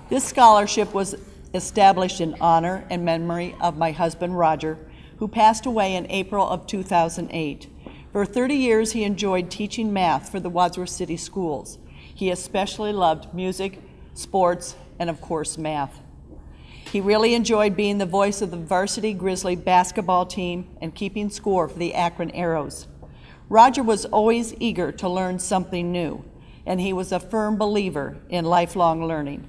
This scholarship was established in honor and memory of my husband, Roger, who passed away in April of 2008. For 30 years, he enjoyed teaching math for the Wadsworth City Schools. He especially loved music, sports, and of course, math. He really enjoyed being the voice of the varsity Grizzly basketball team and keeping score for the Akron Arrows. Roger was always eager to learn something new, and he was a firm believer in lifelong learning.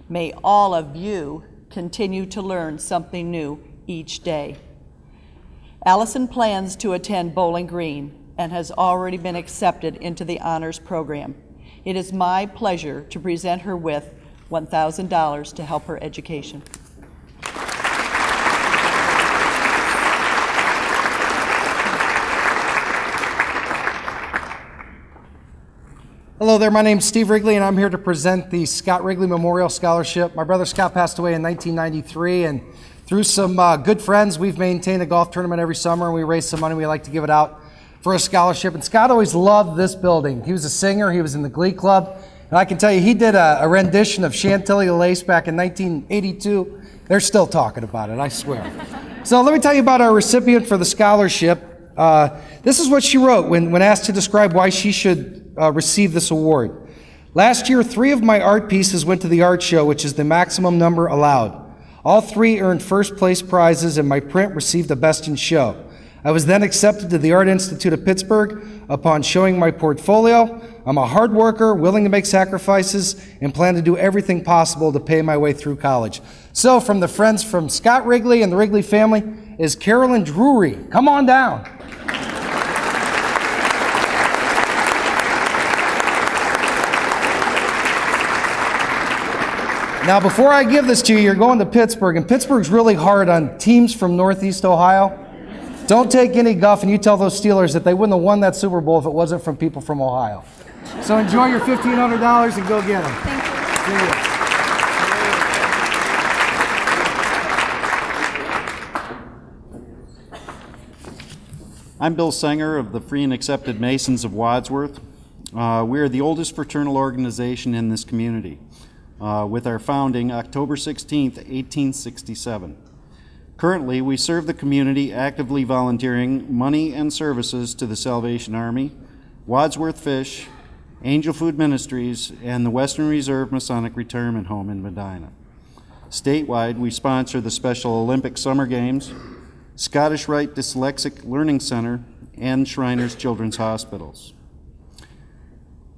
May all of you continue to learn something new each day. Allison plans to attend Bowling Green and has already been accepted into the honors program. It is my pleasure to present her with $1,000 to help her education. Hello there, my name's Steve Wrigley, and I'm here to present the Scott Wrigley Memorial Scholarship. My brother Scott passed away in 1993, and through some good friends, we've maintained a golf tournament every summer, and we raise some money. We like to give it out for a scholarship. And Scott always loved this building. He was a singer, he was in the Glee Club, and I can tell you, he did a rendition of Chantilly Lace back in 1982. They're still talking about it, I swear. So let me tell you about our recipient for the scholarship. This is what she wrote when asked to describe why she should receive this award. Last year, 3 of my art pieces went to the art show, which is the maximum number allowed. All 3 earned first place prizes, and my print received the best in show. I was then accepted to the Art Institute of Pittsburgh upon showing my portfolio. I'm a hard worker, willing to make sacrifices, and plan to do everything possible to pay my way through college. So from the friends from Scott Wrigley and the Wrigley family is Carolyn Drury. Come on down. Now, before I give this to you, you're going to Pittsburgh, and Pittsburgh's really hard on teams from Northeast Ohio. Don't take any guff, and you tell those Steelers that they wouldn't have won that Super Bowl if it wasn't from people from Ohio. So enjoy your $1,500 and go get them. Thank you. I'm Bill Sanger of the Free and Accepted Masons of Wadsworth. We are the oldest fraternal organization in this community, with our founding October 16th, 1867. Currently, we serve the community actively volunteering money and services to the Salvation Army, Wadsworth Fish, Angel Food Ministries, and the Western Reserve Masonic Retirement Home in Medina. Statewide, we sponsor the Special Olympic Summer Games, Scottish Rite Dyslexic Learning Center, and Shriners Children's Hospitals.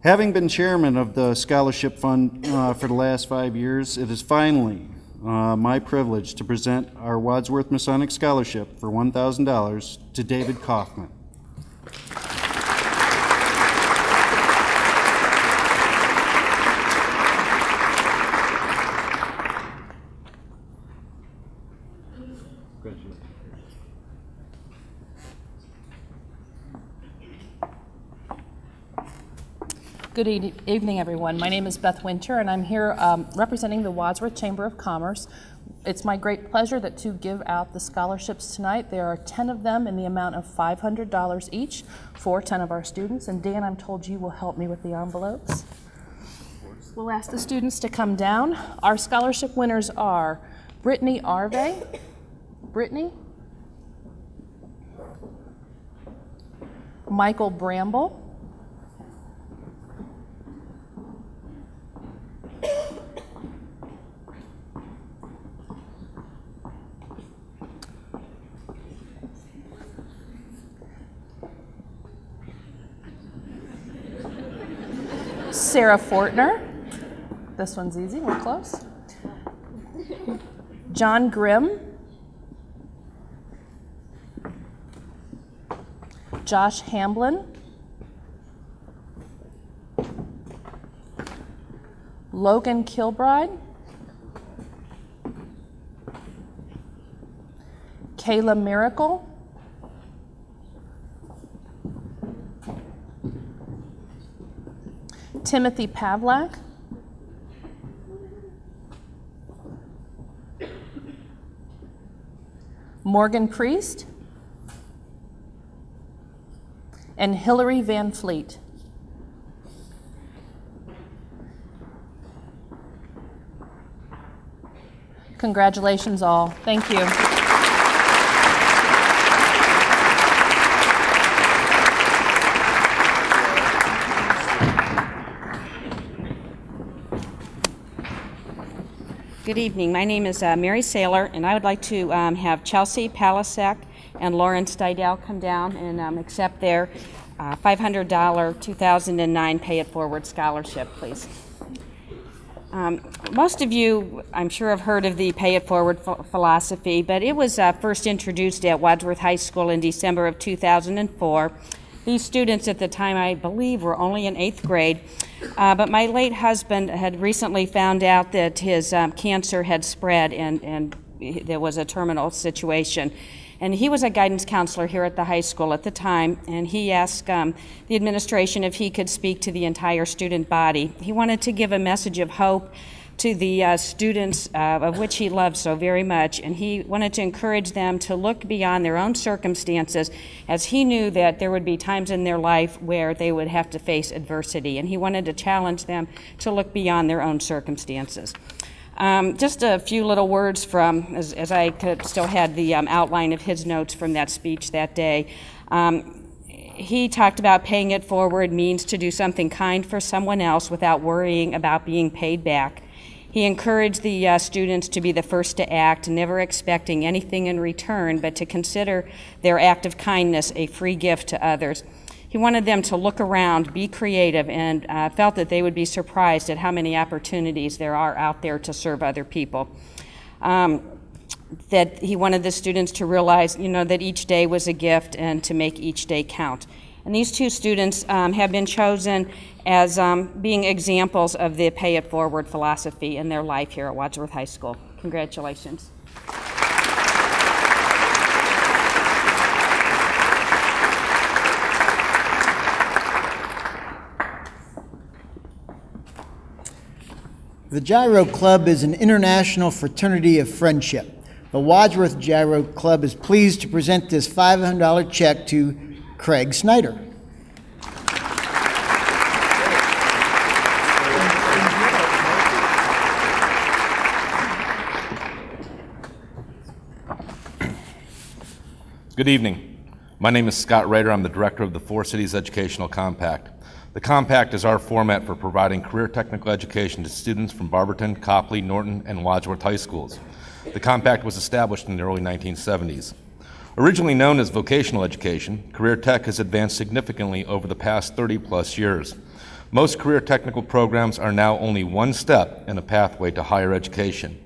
Having been chairman of the Scholarship Fund for the last 5 years, it is finally my privilege to present our Wadsworth Masonic Scholarship for $1,000 to David Kaufman. Good evening, everyone. My name is Beth Winter, and I'm here representing the Wadsworth Chamber of Commerce. It's my great pleasure to give out the scholarships tonight. There are 10 of them in the amount of $500 each for 10 of our students. And Dan, I'm told you will help me with the envelopes. We'll ask the students to come down. Our scholarship winners are Brittany Arve. Brittany. Michael Bramble. Sarah Fortner. This one's easy, we're close. John Grimm. Josh Hamblin. Logan Kilbride. Kayla Miracle. Timothy Pavlak. Morgan Priest. And Hillary Van Fleet. Congratulations all. Thank you. Good evening. My name is Mary Saylor, and I would like to have Chelsea Palasek and Lauren Stidell come down and accept their $500 2009 Pay It Forward scholarship, please. Most of you, I'm sure, have heard of the Pay It Forward philosophy, but it was first introduced at Wadsworth High School in December of 2004. These students at the time, I believe, were only in 8th grade, but my late husband had recently found out that his cancer had spread and there was a terminal situation. And he was a guidance counselor here at the high school at the time, and he asked the administration if he could speak to the entire student body. He wanted to give a message of hope to the students of which he loved so very much, and he wanted to encourage them to look beyond their own circumstances, as he knew that there would be times in their life where they would have to face adversity, and he wanted to challenge them to look beyond their own circumstances. Just a few little words from, as I still had the outline of his notes from that speech that day. He talked about paying it forward means to do something kind for someone else without worrying about being paid back. He encouraged the students to be the first to act, never expecting anything in return, but to consider their act of kindness a free gift to others. He wanted them to look around, be creative, and felt that they would be surprised at how many opportunities there are out there to serve other people. That he wanted the students to realize, that each day was a gift and to make each day count. And these two students have been chosen as being examples of the Pay It Forward philosophy in their life here at Wadsworth High School. Congratulations. The Gyro Club is an international fraternity of friendship. The Wadsworth Gyro Club is pleased to present this $500 check to Craig Snyder. Good evening. My name is Scott Rader. I'm the director of the Four Cities Educational Compact. The Compact is our format for providing career technical education to students from Barberton, Copley, Norton, and Wadsworth High Schools. The Compact was established in the early 1970s. Originally known as vocational education, career tech has advanced significantly over the past 30-plus years. Most career technical programs are now only one step in a pathway to higher education.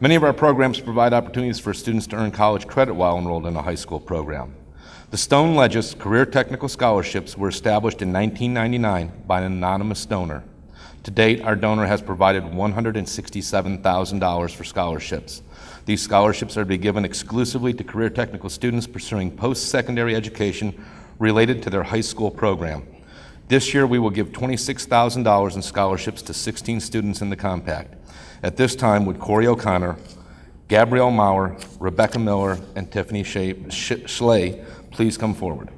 Many of our programs provide opportunities for students to earn college credit while enrolled in a high school program. The Stone Legis Career Technical Scholarships were established in 1999 by an anonymous donor. To date, our donor has provided $167,000 for scholarships. These scholarships are to be given exclusively to career technical students pursuing post-secondary education related to their high school program. This year, we will give $26,000 in scholarships to 16 students in the Compact. At this time, would Corey O'Connor, Gabrielle Maurer, Rebecca Miller, and Tiffany Schley please come forward.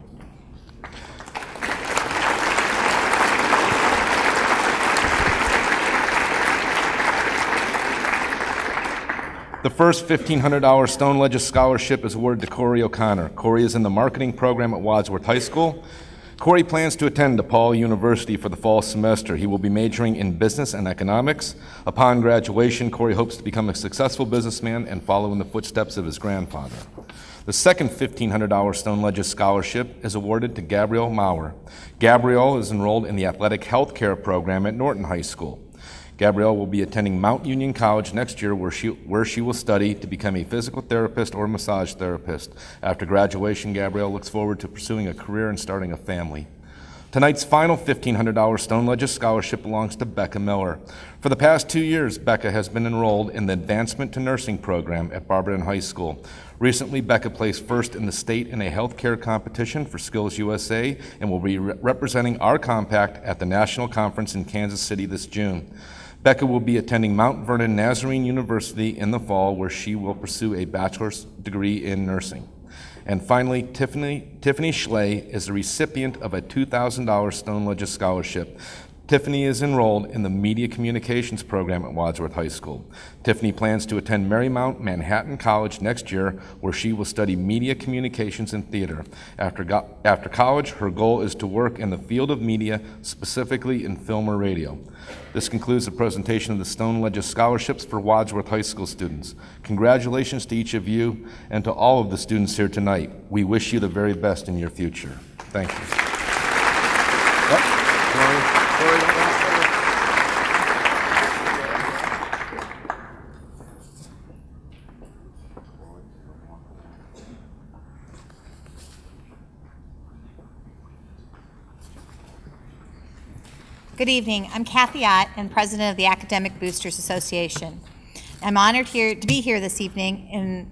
The first $1,500 Stone Legis Scholarship is awarded to Corey O'Connor. Corey is in the marketing program at Wadsworth High School. Corey plans to attend DePaul University for the fall semester. He will be majoring in business and economics. Upon graduation, Corey hopes to become a successful businessman and follow in the footsteps of his grandfather. The second $1,500 Stone Legis Scholarship is awarded to Gabrielle Maurer. Gabrielle is enrolled in the athletic health care program at Norton High School. Gabrielle will be attending Mount Union College next year where she will study to become a physical therapist or massage therapist. After graduation, Gabrielle looks forward to pursuing a career and starting a family. Tonight's final $1,500 Stone Legis Scholarship belongs to Becca Miller. For the past 2 years, Becca has been enrolled in the Advancement to Nursing program at Barberton High School. Recently, Becca placed first in the state in a healthcare competition for Skills USA and will be representing our compact at the National Conference in Kansas City this June. Becca will be attending Mount Vernon Nazarene University in the fall, where she will pursue a bachelor's degree in nursing. And finally, Tiffany Schley is the recipient of a $2,000 Stone Legis Scholarship. Tiffany is enrolled in the Media Communications program at Wadsworth High School. Tiffany plans to attend Marymount Manhattan College next year, where she will study media communications and theater. After college, her goal is to work in the field of media, specifically in film or radio. This concludes the presentation of the Stone Ledges Scholarships for Wadsworth High School students. Congratulations to each of you and to all of the students here tonight. We wish you the very best in your future. Thank you. Good evening. I'm Kathy Ott and President of the Academic Boosters Association. I'm honored to be here this evening, and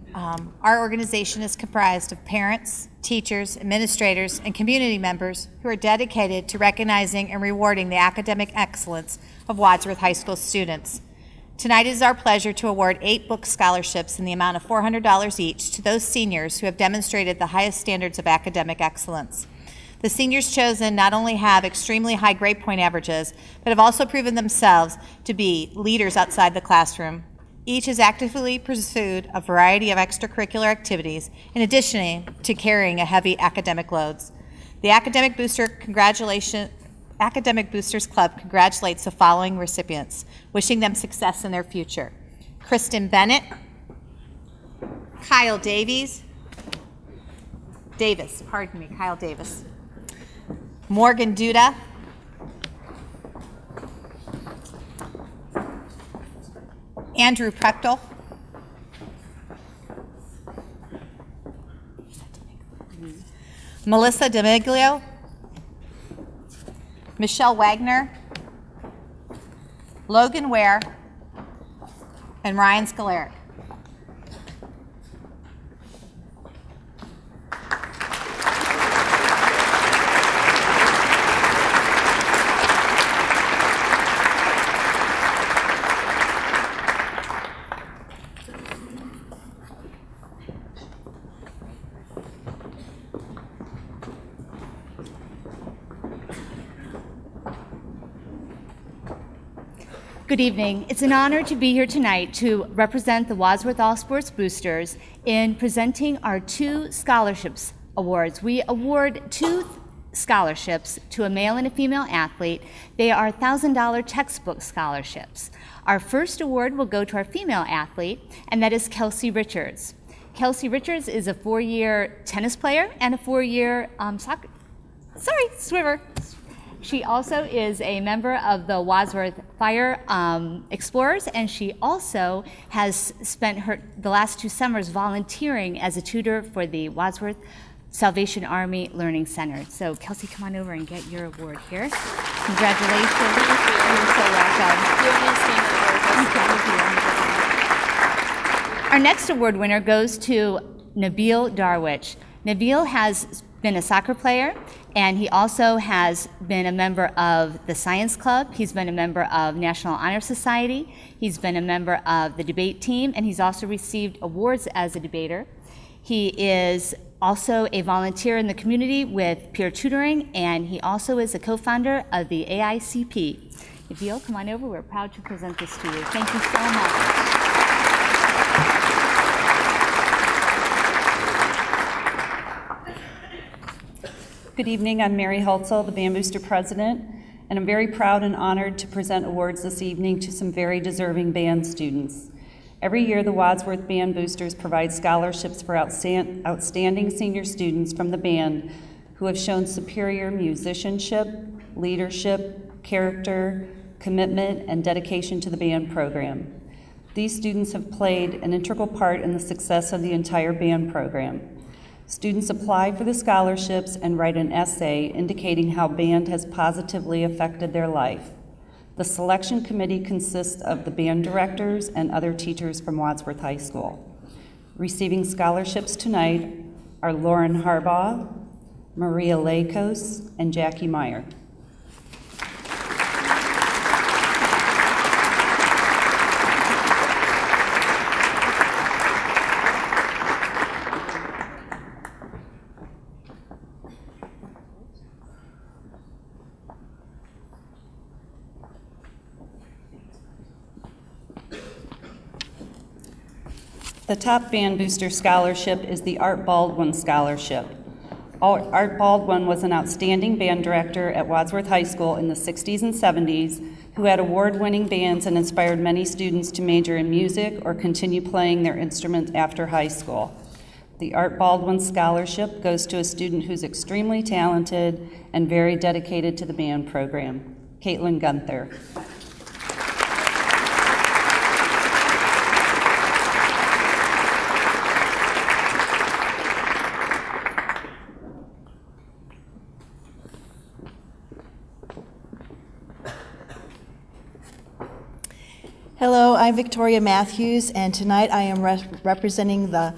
our organization is comprised of parents, teachers, administrators, and community members who are dedicated to recognizing and rewarding the academic excellence of Wadsworth High School students. Tonight it is our pleasure to award 8 book scholarships in the amount of $400 each to those seniors who have demonstrated the highest standards of academic excellence. The seniors chosen not only have extremely high grade point averages, but have also proven themselves to be leaders outside the classroom. Each has actively pursued a variety of extracurricular activities, in addition to carrying a heavy academic loads. The Academic Boosters Club congratulates the following recipients, wishing them success in their future: Kristen Bennett, Kyle Davis, Morgan Duda, Andrew Prechtel, Melissa D'Amiglio, Michelle Wagner, Logan Ware, and Ryan Scalaric. Good evening. It's an honor to be here tonight to represent the Wadsworth All Sports Boosters in presenting our 2 scholarships awards. We award 2 scholarships to a male and a female athlete. They are $1,000 textbook scholarships. Our first award will go to our female athlete, and that is Kelsey Richards. Kelsey Richards is a 4-year tennis player and a 4-year swimmer. She also is a member of the Wadsworth Fire Explorers, and she also has spent the last 2 summers volunteering as a tutor for the Wadsworth Salvation Army Learning Center. So Kelsey, come on over and get your award here. Congratulations. You're so welcome. Our next award winner goes to Nabil Darwich. Nabil has been a soccer player, and he also has been a member of the Science Club. He's been a member of National Honor Society. He's been a member of the debate team, and he's also received awards as a debater. He is also a volunteer in the community with peer tutoring, and he also is a co-founder of the AICP. Nabil, come on over. We're proud to present this to you. Thank you so much. Good evening, I'm Mary Holtzel, the Band Booster President, and I'm very proud and honored to present awards this evening to some very deserving band students. Every year, the Wadsworth Band Boosters provide scholarships for outstanding senior students from the band who have shown superior musicianship, leadership, character, commitment, and dedication to the band program. These students have played an integral part in the success of the entire band program. Students apply for the scholarships and write an essay indicating how band has positively affected their life. The selection committee consists of the band directors and other teachers from Wadsworth High School. Receiving scholarships tonight are Lauren Harbaugh, Maria Lakos, and Jackie Meyer. The top Band Booster Scholarship is the Art Baldwin Scholarship. Art Baldwin was an outstanding band director at Wadsworth High School in the 60s and 70s who had award-winning bands and inspired many students to major in music or continue playing their instruments after high school. The Art Baldwin Scholarship goes to a student who's extremely talented and very dedicated to the band program. Caitlin Gunther. Hello, I'm Victoria Matthews, and tonight I am representing the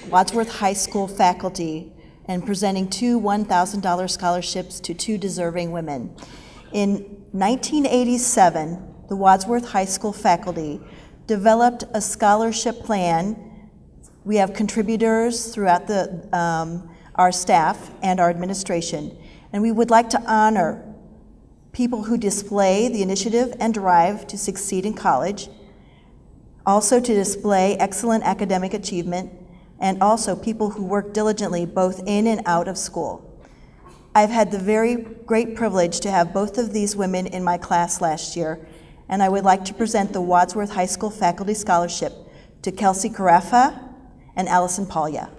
Wadsworth High School faculty and presenting two $1,000 scholarships to two deserving women. In 1987, the Wadsworth High School faculty developed a scholarship plan. We have contributors throughout our staff and our administration, and we would like to honor people who display the initiative and drive to succeed in college, also to display excellent academic achievement, and also people who work diligently both in and out of school. I've had the very great privilege to have both of these women in my class last year, and I would like to present the Wadsworth High School Faculty Scholarship to Kelsey Carafa and Allison Palya.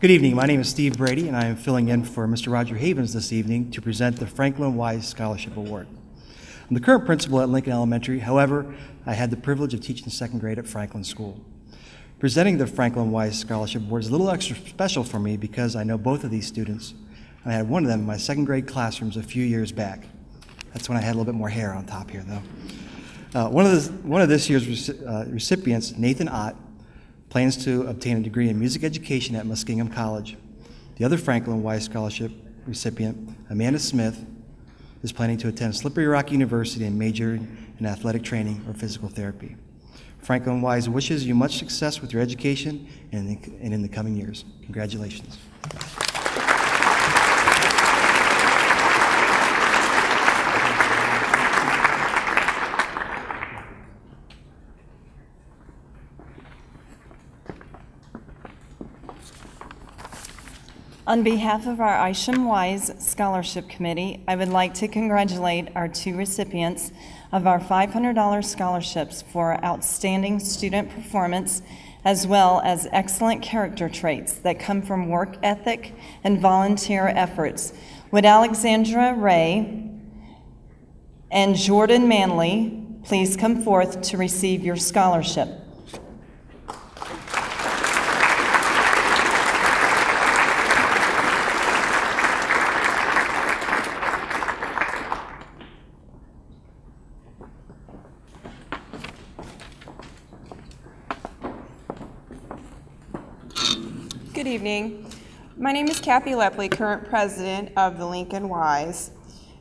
Good evening. My name is Steve Brady, and I am filling in for Mr. Roger Havens this evening to present the Franklin Wise Scholarship Award. I'm the current principal at Lincoln Elementary. However, I had the privilege of teaching second grade at Franklin School. Presenting the Franklin Wise Scholarship Award is a little extra special for me because I know both of these students. I had one of them in my second grade classrooms a few years back. That's when I had a little bit more hair on top here, though. One of this year's recipients, Nathan Ott, plans to obtain a degree in music education at Muskingum College. The other Franklin Wise Scholarship recipient, Amanda Smith, is planning to attend Slippery Rock University and major in athletic training or physical therapy. Franklin Wise wishes you much success with your education and in the coming years. Congratulations. On behalf of our Isham Wise Scholarship Committee, I would like to congratulate our two recipients of our $500 scholarships for outstanding student performance as well as excellent character traits that come from work ethic and volunteer efforts. Would Alexandra Ray and Jordan Manley please come forth to receive your scholarship? Good evening. My name is Kathy Lepley, current president of the Lincoln Wise.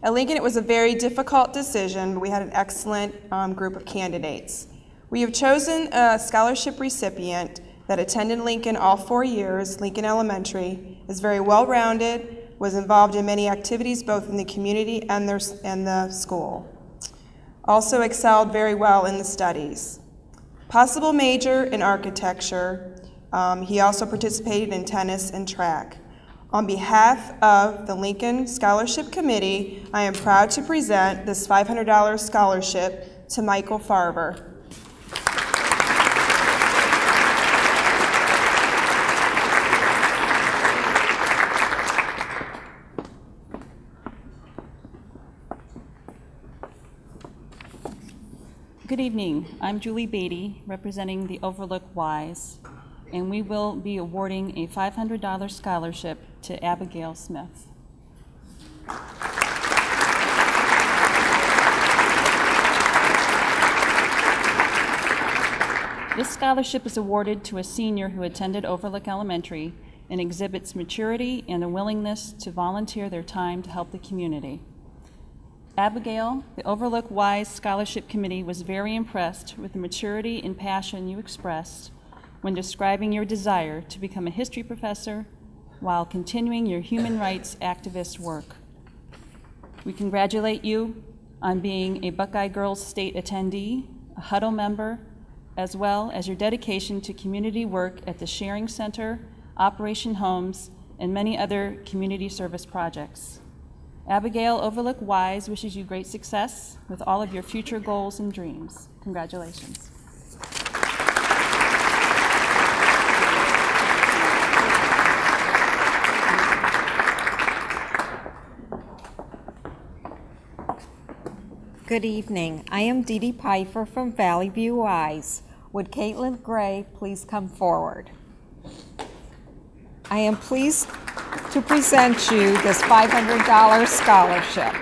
At Lincoln, it was a very difficult decision, but we had an excellent group of candidates. We have chosen a scholarship recipient that attended Lincoln all 4 years, Lincoln Elementary, is very well-rounded, was involved in many activities both in the community and the school. Also excelled very well in the studies. Possible major in architecture. He also participated in tennis and track. On behalf of the Lincoln Scholarship Committee, I am proud to present this $500 scholarship to Michael Farber. Good evening. I'm Julie Beatty, representing the Overlook Wise, and we will be awarding a $500 scholarship to Abigail Smith. This scholarship is awarded to a senior who attended Overlook Elementary and exhibits maturity and a willingness to volunteer their time to help the community. Abigail, the Overlook Wise Scholarship Committee was very impressed with the maturity and passion you expressed when describing your desire to become a history professor while continuing your human rights activist work. We congratulate you on being a Buckeye Girls State attendee, a Huddle member, as well as your dedication to community work at the Sharing Center, Operation Homes, and many other community service projects. Abigail Overlook Wise wishes you great success with all of your future goals and dreams. Congratulations. Good evening. I am Dee Dee Pfeiffer from Valley View Wise. Would Caitlin Gray please come forward? I am pleased to present you this $500 scholarship.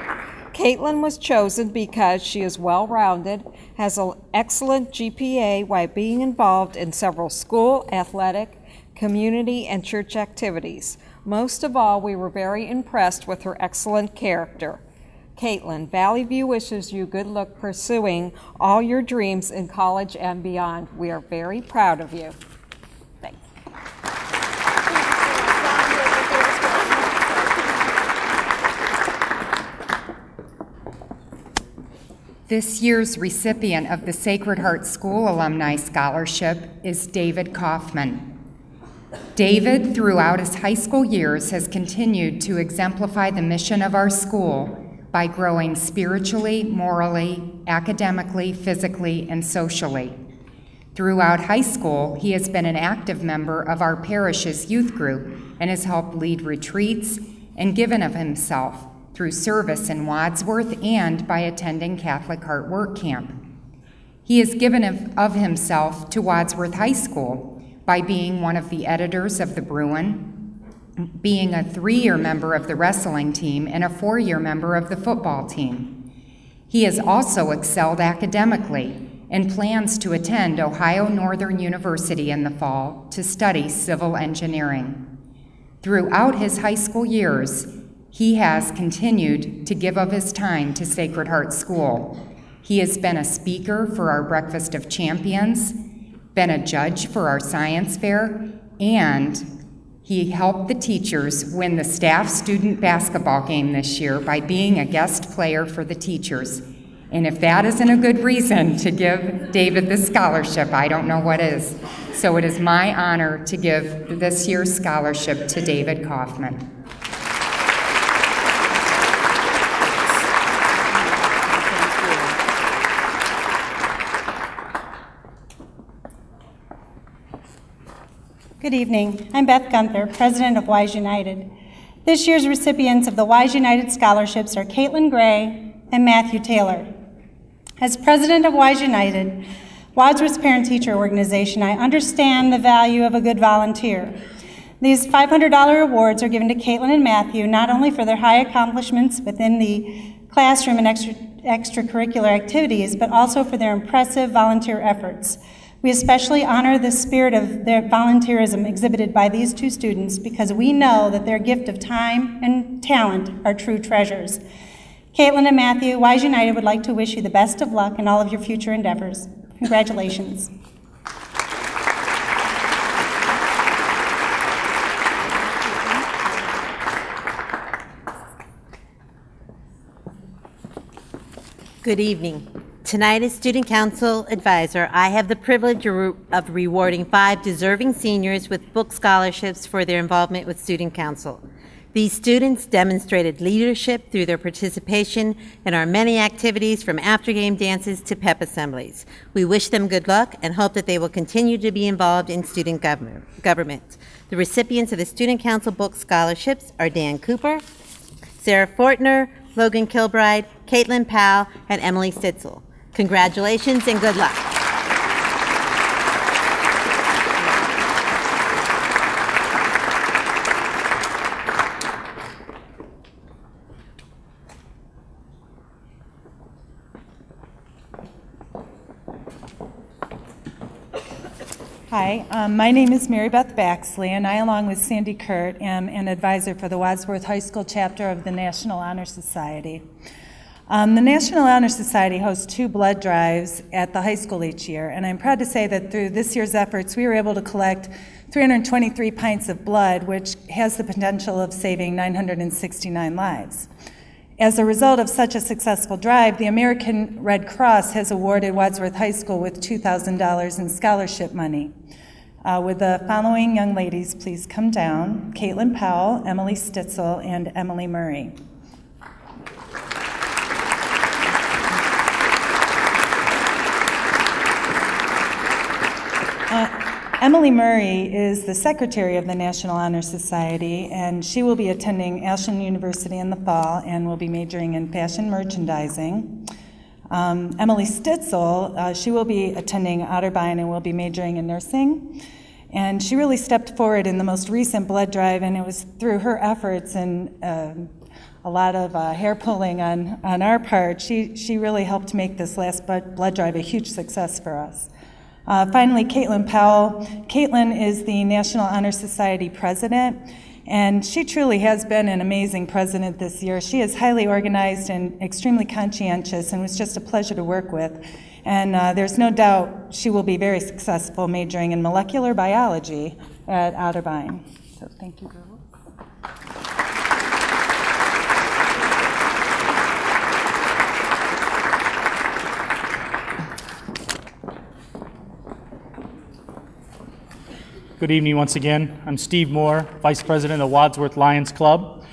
Caitlin was chosen because she is well-rounded, has an excellent GPA while being involved in several school, athletic, community, and church activities. Most of all, we were very impressed with her excellent character. Caitlin, Valley View wishes you good luck pursuing all your dreams in college and beyond. We are very proud of you. Thanks. This year's recipient of the Sacred Heart School Alumni Scholarship is David Kaufman. David, throughout his high school years, has continued to exemplify the mission of our school by growing spiritually, morally, academically, physically, and socially. Throughout high school, he has been an active member of our parish's youth group and has helped lead retreats and given of himself through service in Wadsworth and by attending Catholic Heart Work Camp. He has given of himself to Wadsworth High School by being one of the editors of the Bruin, being a 3-year member of the wrestling team and a 4-year member of the football team. He has also excelled academically and plans to attend Ohio Northern University in the fall to study civil engineering. Throughout his high school years, he has continued to give of his time to Sacred Heart School. He has been a speaker for our Breakfast of Champions, been a judge for our science fair, and he helped the teachers win the staff student basketball game this year by being a guest player for the teachers. And if that isn't a good reason to give David this scholarship, I don't know what is. So it is my honor to give this year's scholarship to David Kaufman. Good evening. I'm Beth Gunther, president of Wise United. This year's recipients of the Wise United scholarships are Caitlin Gray and Matthew Taylor. As president of Wise United, Wadsworth's parent-teacher organization, I understand the value of a good volunteer. These $500 awards are given to Caitlin and Matthew not only for their high accomplishments within the classroom and extracurricular activities, but also for their impressive volunteer efforts. We especially honor the spirit of their volunteerism exhibited by these two students because we know that their gift of time and talent are true treasures. Caitlin and Matthew, Wise United would like to wish you the best of luck in all of your future endeavors. Congratulations. Good evening. Tonight, as Student Council Advisor, I have the privilege of rewarding 5 deserving seniors with book scholarships for their involvement with Student Council. These students demonstrated leadership through their participation in our many activities, from after-game dances to pep assemblies. We wish them good luck and hope that they will continue to be involved in student government. The recipients of the Student Council book scholarships are Dan Cooper, Sarah Fortner, Logan Kilbride, Caitlin Powell, and Emily Stitzel. Congratulations and good luck. Hi, my name is Mary Beth Baxley, and I, along with Sandy Kurt, am an advisor for the Wadsworth High School chapter of the National Honor Society. The National Honor Society hosts 2 blood drives at the high school each year, and I'm proud to say that through this year's efforts, we were able to collect 323 pints of blood, which has the potential of saving 969 lives. As a result of such a successful drive, the American Red Cross has awarded Wadsworth High School with $2,000 in scholarship money. Would the following young ladies please come down? Caitlin Powell, Emily Stitzel, and Emily Murray. Emily Murray is the secretary of the National Honor Society, and she will be attending Ashland University in the fall and will be majoring in fashion merchandising. Emily Stitzel, she will be attending Otterbein and will be majoring in nursing. And she really stepped forward in the most recent blood drive, and it was through her efforts and a lot of hair pulling on our part. She really helped make this last blood drive a huge success for us. Finally, Caitlin Powell. Caitlin is the National Honor Society president, and she truly has been an amazing president this year. She is highly organized and extremely conscientious, and was just a pleasure to work with. And there's no doubt she will be very successful majoring in molecular biology at Otterbein. So thank you, girls. Good evening once again. I'm Steve Moore, Vice President of Wadsworth Lions Club.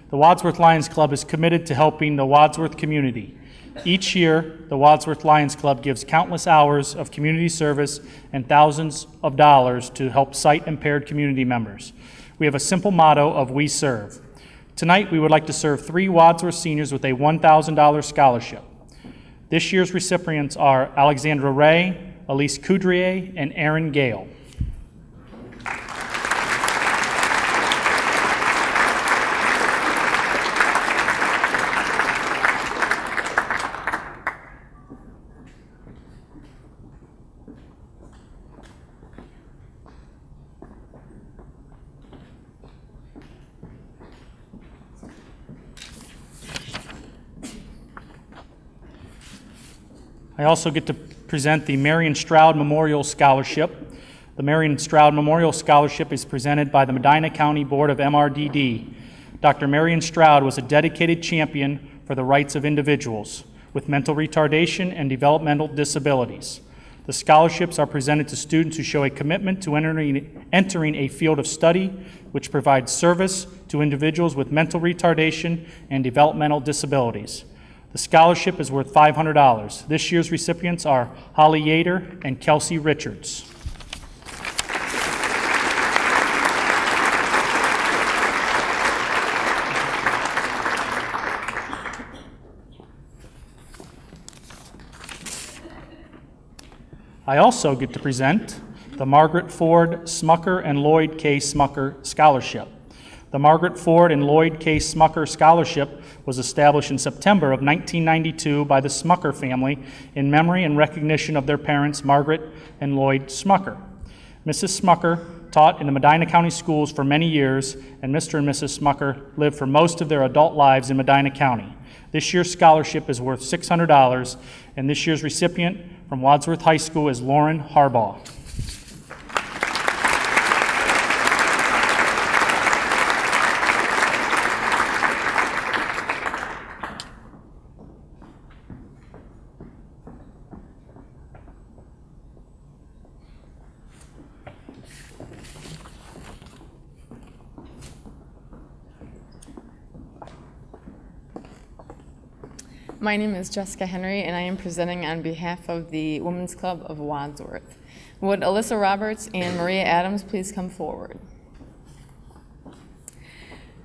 The Wadsworth Lions Club is committed to helping the Wadsworth community. Each year, the Wadsworth Lions Club gives countless hours of community service and thousands of dollars to help sight-impaired community members. We have a simple motto of "We Serve." Tonight, we would like to serve 3 Wadsworth seniors with a $1,000 scholarship. This year's recipients are Alexandra Ray, Elise Coudrier, and Aaron Gale. I also get to present the Marion Stroud Memorial Scholarship. The Marion Stroud Memorial Scholarship is presented by the Medina County Board of MRDD. Dr. Marion Stroud was a dedicated champion for the rights of individuals with mental retardation and developmental disabilities. The scholarships are presented to students who show a commitment to entering a field of study which provides service to individuals with mental retardation and developmental disabilities. The scholarship is worth $500. This year's recipients are Holly Yater and Kelsey Richards. I also get to present the Margaret Ford Smucker and Lloyd K. Smucker Scholarship. The Margaret Ford and Lloyd K. Smucker Scholarship was established in September of 1992 by the Smucker family in memory and recognition of their parents, Margaret and Lloyd Smucker. Mrs. Smucker taught in the Medina County schools for many years, and Mr. and Mrs. Smucker lived for most of their adult lives in Medina County. This year's scholarship is worth $600, and this year's recipient from Wadsworth High School is Lauren Harbaugh. My name is Jessica Henry, and I am presenting on behalf of the Women's Club of Wadsworth. Would Alyssa Roberts and Maria Adams please come forward?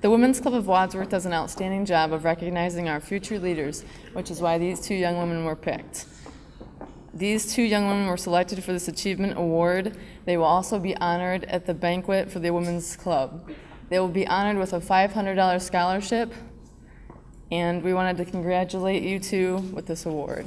The Women's Club of Wadsworth does an outstanding job of recognizing our future leaders, which is why these 2 young women were picked. These 2 young women were selected for this Achievement Award. They will also be honored at the banquet for the Women's Club. They will be honored with a $500 scholarship, and we wanted to congratulate you 2 with this award.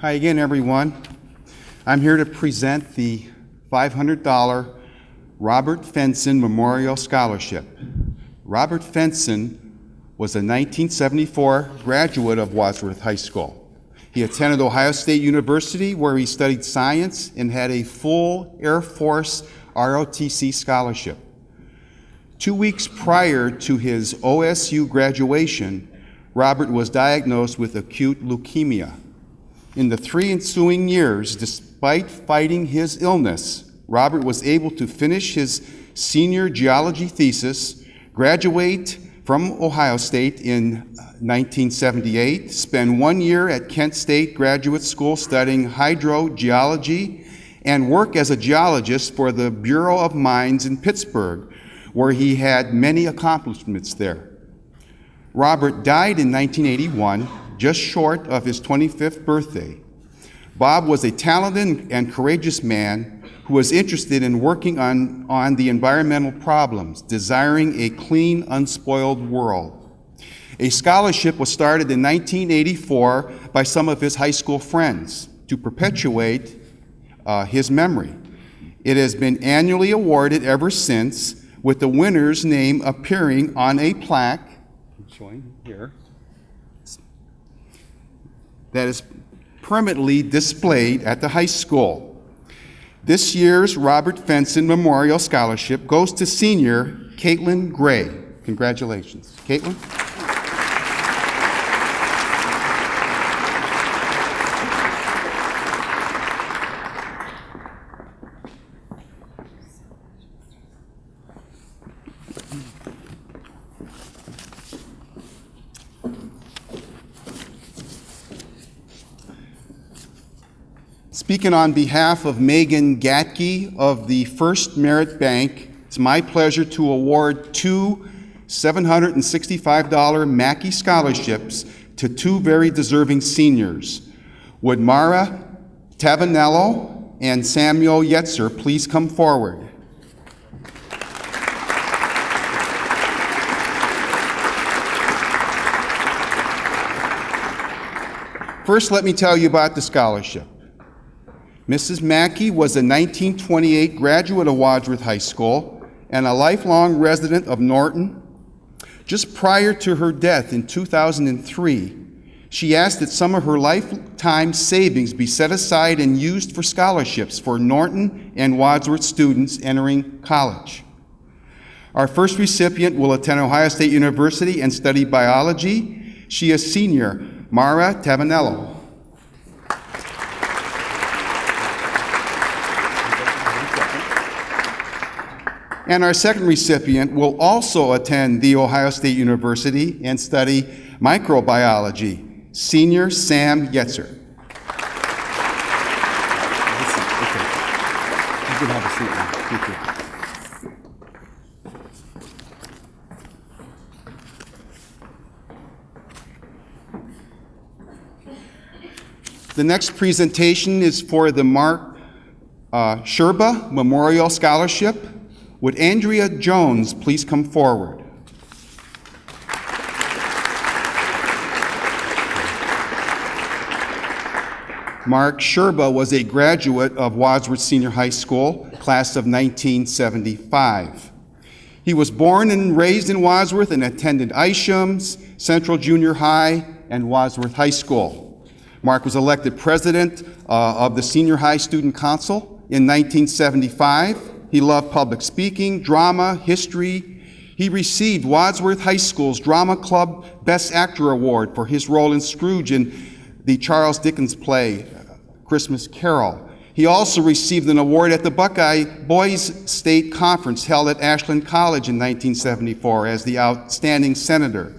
Hi again, everyone. I'm here to present the $500 Robert Fenson Memorial Scholarship. Robert Fenson was a 1974 graduate of Wadsworth High School. He attended Ohio State University, where he studied science and had a full Air Force ROTC scholarship. 2 weeks prior to his OSU graduation, Robert was diagnosed with acute leukemia. In the 3 ensuing years, despite fighting his illness, Robert was able to finish his senior geology thesis, graduate from Ohio State in 1978, spend 1 year at Kent State Graduate School studying hydrogeology, and work as a geologist for the Bureau of Mines in Pittsburgh, where he had many accomplishments there. Robert died in 1981, just short of his 25th birthday. Bob was a talented and courageous man who was interested in working on the environmental problems, desiring a clean, unspoiled world. A scholarship was started in 1984 by some of his high school friends to perpetuate his memory. It has been annually awarded ever since, with the winner's name appearing on a plaque, I'm showing here, that is permanently displayed at the high school. This year's Robert Fenson Memorial Scholarship goes to senior Caitlin Gray. Congratulations. Caitlin? Speaking on behalf of Megan Gatke of the First Merit Bank, it's my pleasure to award 2 $765 Mackey scholarships to 2 very deserving seniors. Would Mara Tavanello and Samuel Yetzer please come forward? First, let me tell you about the scholarship. Mrs. Mackey was a 1928 graduate of Wadsworth High School and a lifelong resident of Norton. Just prior to her death in 2003, she asked that some of her lifetime savings be set aside and used for scholarships for Norton and Wadsworth students entering college. Our first recipient will attend Ohio State University and study biology. She is senior Mara Tavanello. And our second recipient will also attend The Ohio State University and study microbiology, senior Sam Yetzer. You can have a seat now. Thank you. The next presentation is for the Mark Sherba Memorial Scholarship. Would Andrea Jones please come forward? Mark Sherba was a graduate of Wadsworth Senior High School, class of 1975. He was born and raised in Wadsworth and attended Isham's, Central Junior High, and Wadsworth High School. Mark was elected president of the Senior High Student Council in 1975. He loved public speaking, drama, history. He received Wadsworth High School's Drama Club Best Actor Award for his role in Scrooge in the Charles Dickens play, Christmas Carol. He also received an award at the Buckeye Boys State Conference held at Ashland College in 1974 as the Outstanding Senator.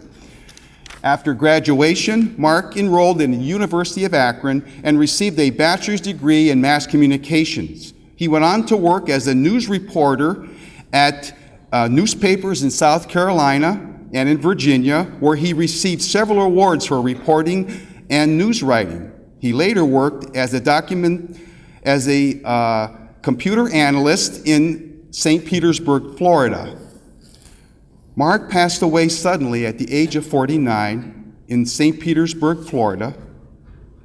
After graduation, Mark enrolled in the University of Akron and received a bachelor's degree in mass communications. He went on to work as a news reporter at newspapers in South Carolina and in Virginia, where he received several awards for reporting and news writing. He later worked as a computer analyst in St. Petersburg, Florida. Mark passed away suddenly at the age of 49 in St. Petersburg, Florida.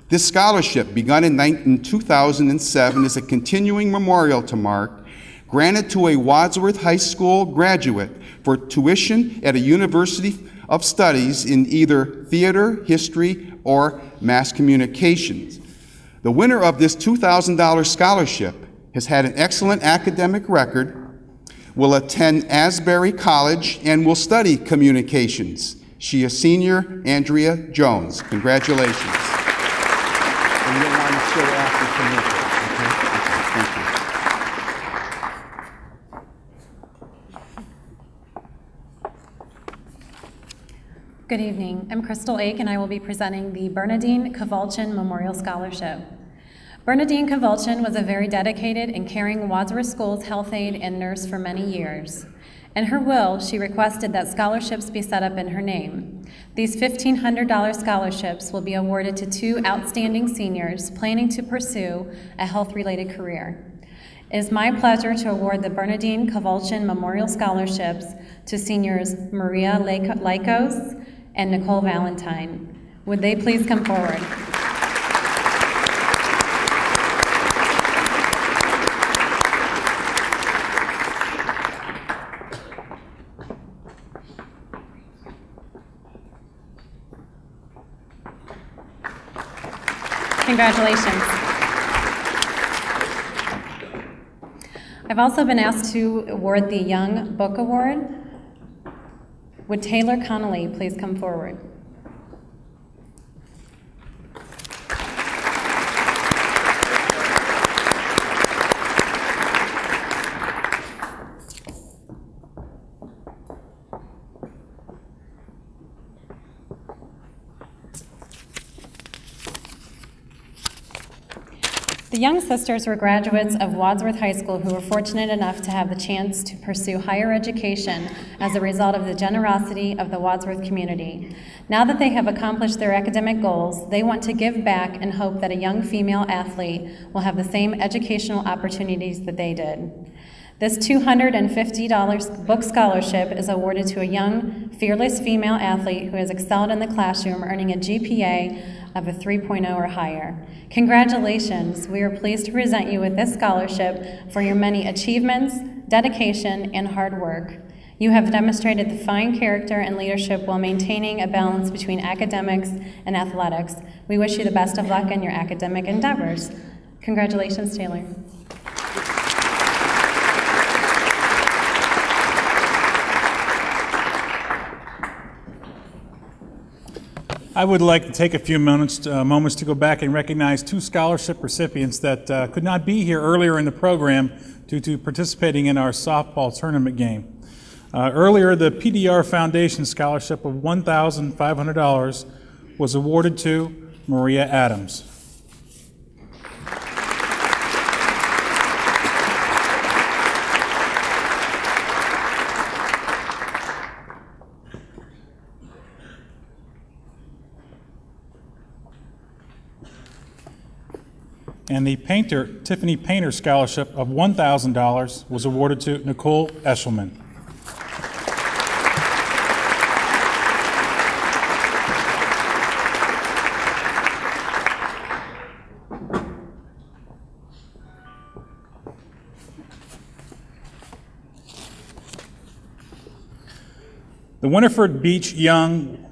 This scholarship, begun in 2007, is a continuing memorial to Mark, granted to a Wadsworth High School graduate for tuition at a university of studies in either theater, history, or mass communications. The winner of this $2,000 scholarship has had an excellent academic record, will attend Asbury College, and will study communications. She is senior Andrea Jones. Congratulations. And you'll want to show after submission, okay? Thank you. Good evening. I'm Crystal Ake, and I will be presenting the Bernadine Kowalczyk Memorial Scholarship. Bernadine Kowalczyk was a very dedicated and caring Wadsworth Schools health aide and nurse for many years. In her will, she requested that scholarships be set up in her name. These $1,500 scholarships will be awarded to 2 outstanding seniors planning to pursue a health-related career. It is my pleasure to award the Bernadine Kowalczyk Memorial Scholarships to seniors Maria Lykos and Nicole Valentine. Would they please come forward? Congratulations. I've also been asked to award the Young Book Award. Would Taylor Connolly please come forward? The Young Sisters were graduates of Wadsworth High School who were fortunate enough to have the chance to pursue higher education as a result of the generosity of the Wadsworth community. Now that they have accomplished their academic goals, they want to give back and hope that a young female athlete will have the same educational opportunities that they did. This $250 book scholarship is awarded to a young, fearless female athlete who has excelled in the classroom, earning a GPA of a 3.0 or higher. Congratulations. We are pleased to present you with this scholarship for your many achievements, dedication, and hard work. You have demonstrated the fine character and leadership while maintaining a balance between academics and athletics. We wish you the best of luck in your academic endeavors. Congratulations, Taylor. I would like to take a few moments to go back and recognize 2 scholarship recipients that could not be here earlier in the program due to participating in our softball tournament game. Earlier, the PDR Foundation Scholarship of $1,500 was awarded to Maria Adams. And the Tiffany Painter Scholarship of $1,000 was awarded to Nicole Eshelman. The Winifred Beach Young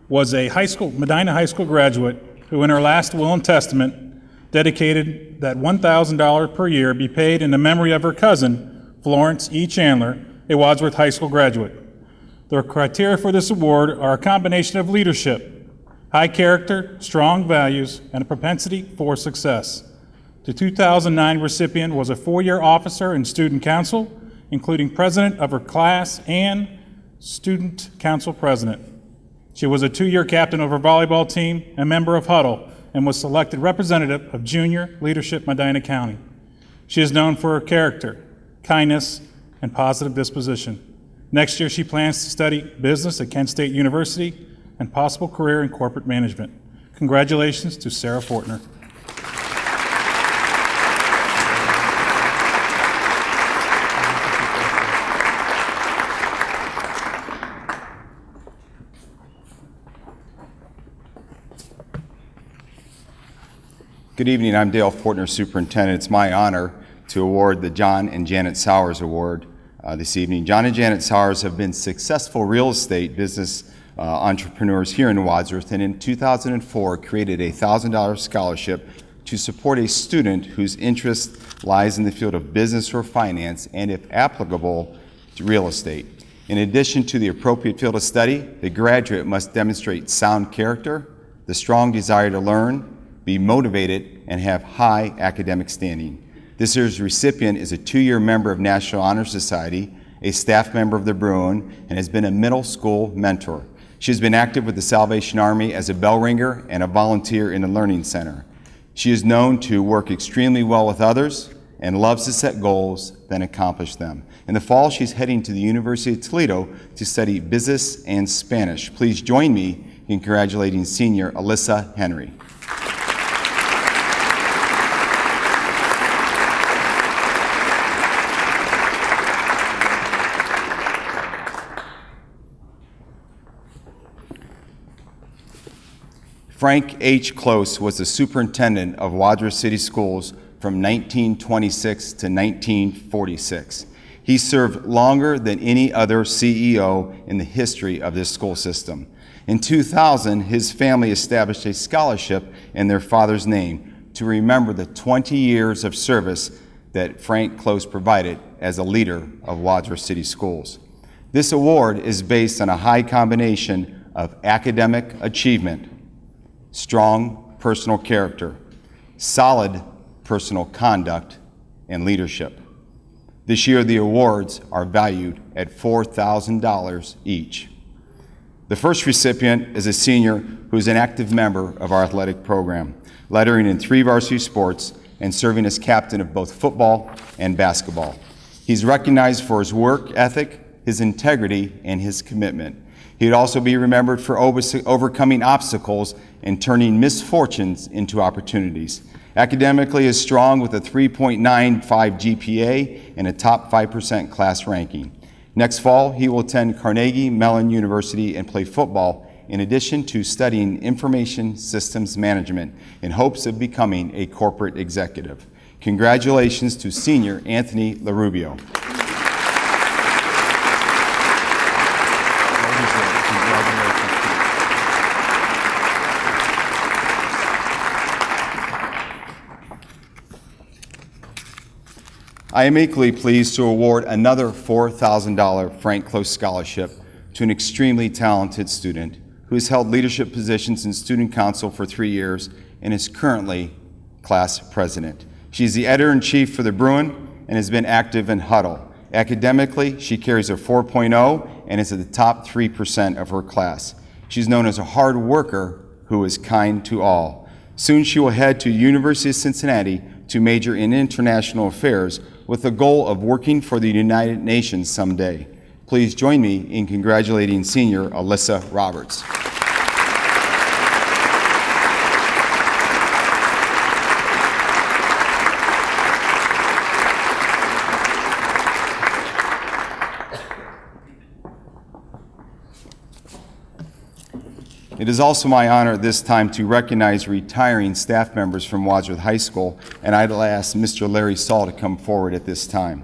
was a Medina High School graduate who in her last will and testament dedicated that $1,000 per year be paid in the memory of her cousin, Florence E. Chandler, a Wadsworth High School graduate. The criteria for this award are a combination of leadership, high character, strong values, and a propensity for success. The 2009 recipient was a 4-year officer in student council, including president of her class and student council president. She was a 2-year captain of her volleyball team, a member of Huddle, and was selected representative of Junior Leadership Medina County. She is known for her character, kindness, and positive disposition. Next year, she plans to study business at Kent State University and possible career in corporate management. Congratulations to Sarah Fortner. Good evening, I'm Dale Fortner, Superintendent. It's my honor to award the John and Janet Sowers Award this evening. John and Janet Sowers have been successful real estate business entrepreneurs here in Wadsworth, and in 2004 created a $1,000 scholarship to support a student whose interest lies in the field of business or finance, and if applicable, to real estate. In addition to the appropriate field of study, the graduate must demonstrate sound character, the strong desire to learn, be motivated, and have high academic standing. This year's recipient is a 2-year member of National Honor Society, a staff member of the Bruin, and has been a middle school mentor. She has been active with the Salvation Army as a bell ringer and a volunteer in the Learning Center. She is known to work extremely well with others and loves to set goals, then accomplish them. In the fall, she's heading to the University of Toledo to study business and Spanish. Please join me in congratulating senior Alyssa Henry. Frank H. Close was the superintendent of Wadsworth City Schools from 1926 to 1946. He served longer than any other CEO in the history of this school system. In 2000, his family established a scholarship in their father's name to remember the 20 years of service that Frank Close provided as a leader of Wadsworth City Schools. This award is based on a high combination of academic achievement, strong personal character, solid personal conduct, and leadership. This year, the awards are valued at $4,000 each. The first recipient is a senior who is an active member of our athletic program, lettering in 3 varsity sports and serving as captain of both football and basketball. He's recognized for his work ethic, his integrity, and his commitment. He'd also be remembered for overcoming obstacles and turning misfortunes into opportunities. Academically is strong with a 3.95 GPA and a top 5% class ranking. Next fall, he will attend Carnegie Mellon University and play football in addition to studying information systems management in hopes of becoming a corporate executive. Congratulations to senior Anthony LaRubio. I am equally pleased to award another $4,000 Frank Close Scholarship to an extremely talented student who has held leadership positions in Student Council for 3 years and is currently class president. She is the editor-in-chief for the Bruin and has been active in Huddle. Academically, she carries a 4.0 and is at the top 3% of her class. She's known as a hard worker who is kind to all. Soon she will head to University of Cincinnati to major in international affairs with the goal of working for the United Nations someday. Please join me in congratulating senior Alyssa Roberts. It is also my honor at this time to recognize retiring staff members from Wadsworth High School, and I'd ask Mr. Larry Saul to come forward at this time.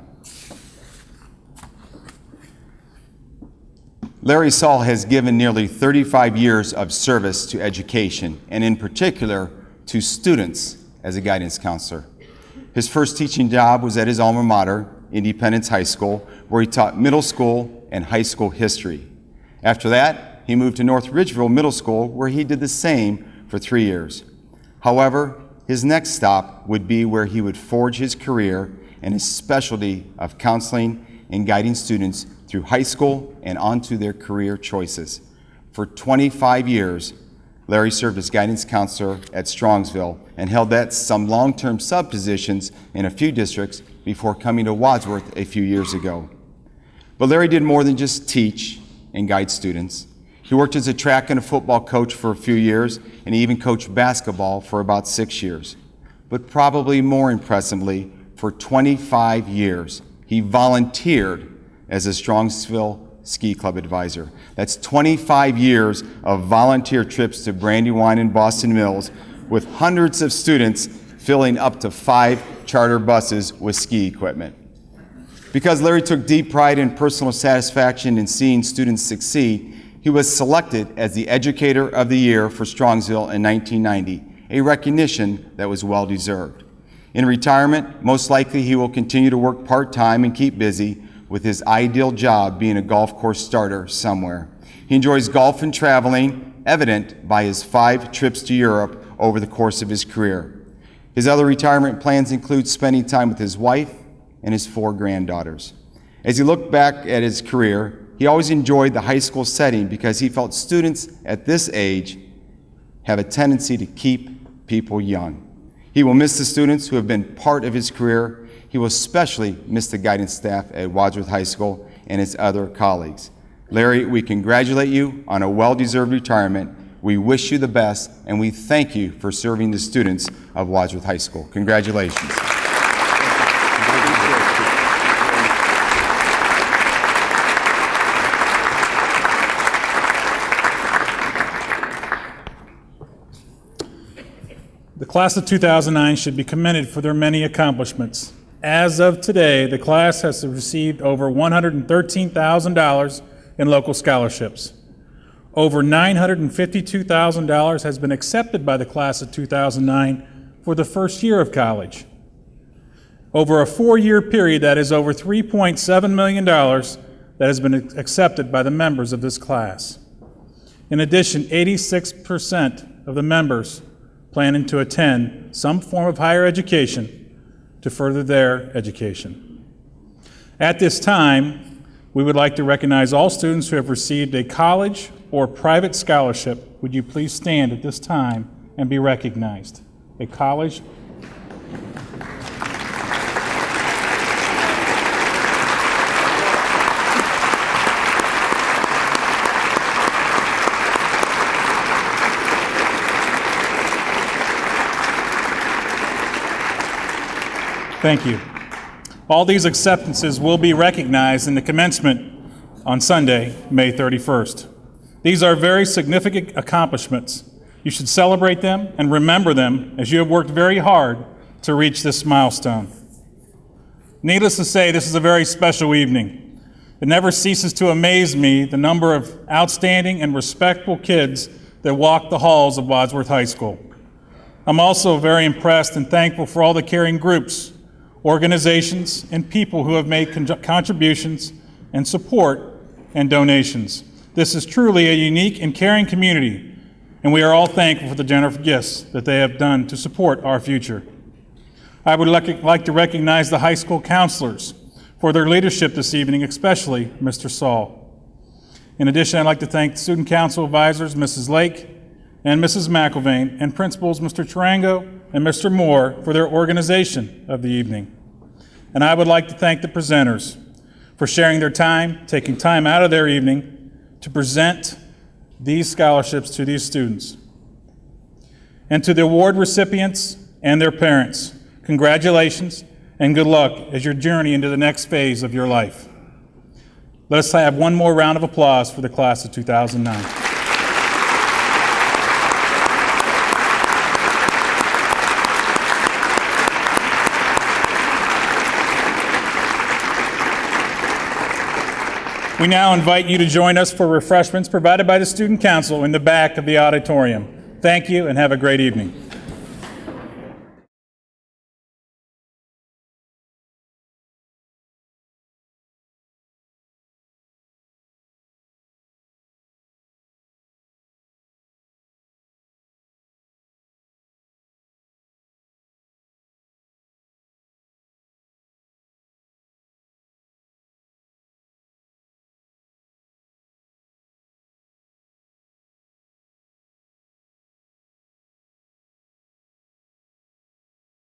Larry Saul has given nearly 35 years of service to education, and in particular to students as a guidance counselor. His first teaching job was at his alma mater, Independence High School, where he taught middle school and high school history. After that, he moved to North Ridgeville Middle School, where he did the same for 3 years. However, his next stop would be where he would forge his career and his specialty of counseling and guiding students through high school and onto their career choices. For 25 years, Larry served as guidance counselor at Strongsville and held that some long-term sub-positions in a few districts before coming to Wadsworth a few years ago. But Larry did more than just teach and guide students. He worked as a track and a football coach for a few years, and he even coached basketball for about 6 years. But probably more impressively, for 25 years, he volunteered as a Strongsville Ski Club advisor. That's 25 years of volunteer trips to Brandywine and Boston Mills with hundreds of students filling up to 5 charter buses with ski equipment. Because Larry took deep pride and personal satisfaction in seeing students succeed, he was selected as the Educator of the Year for Strongsville in 1990, a recognition that was well deserved. In retirement, most likely he will continue to work part-time and keep busy, with his ideal job being a golf course starter somewhere. He enjoys golf and traveling, evident by his 5 trips to Europe over the course of his career. His other retirement plans include spending time with his wife and his 4 granddaughters. As he looked back at his career, he always enjoyed the high school setting because he felt students at this age have a tendency to keep people young. He will miss the students who have been part of his career. He will especially miss the guidance staff at Wadsworth High School and his other colleagues. Larry, we congratulate you on a well-deserved retirement. We wish you the best, and we thank you for serving the students of Wadsworth High School. Congratulations. The class of 2009 should be commended for their many accomplishments. As of today, the class has received over $113,000 in local scholarships. Over $952,000 has been accepted by the class of 2009 for the first year of college. Over a 4-year period, that is over $3.7 million that has been accepted by the members of this class. In addition, 86% of the members planning to attend some form of higher education to further their education. At this time, we would like to recognize all students who have received a college or private scholarship. Would you please stand at this time and be recognized? A college. Thank you. All these acceptances will be recognized in the commencement on Sunday, May 31st. These are very significant accomplishments. You should celebrate them and remember them as you have worked very hard to reach this milestone. Needless to say, this is a very special evening. It never ceases to amaze me the number of outstanding and respectful kids that walk the halls of Wadsworth High School. I'm also very impressed and thankful for all the caring groups, organizations, and people who have made contributions and support and donations. This is truly a unique and caring community, and we are all thankful for the generous gifts that they have done to support our future. I would like to recognize the high school counselors for their leadership this evening, especially Mr. Saul. In addition, I'd like to thank student council advisors, Mrs. Lake and Mrs. McIlvain, and principals, Mr. Tarango and Mr. Moore, for their organization of the evening. And I would like to thank the presenters for sharing their time, taking time out of their evening to present these scholarships to these students. And to the award recipients and their parents, congratulations and good luck as you journey into the next phase of your life. Let us have one more round of applause for the class of 2009. We now invite you to join us for refreshments provided by the Student Council in the back of the auditorium. Thank you and have a great evening.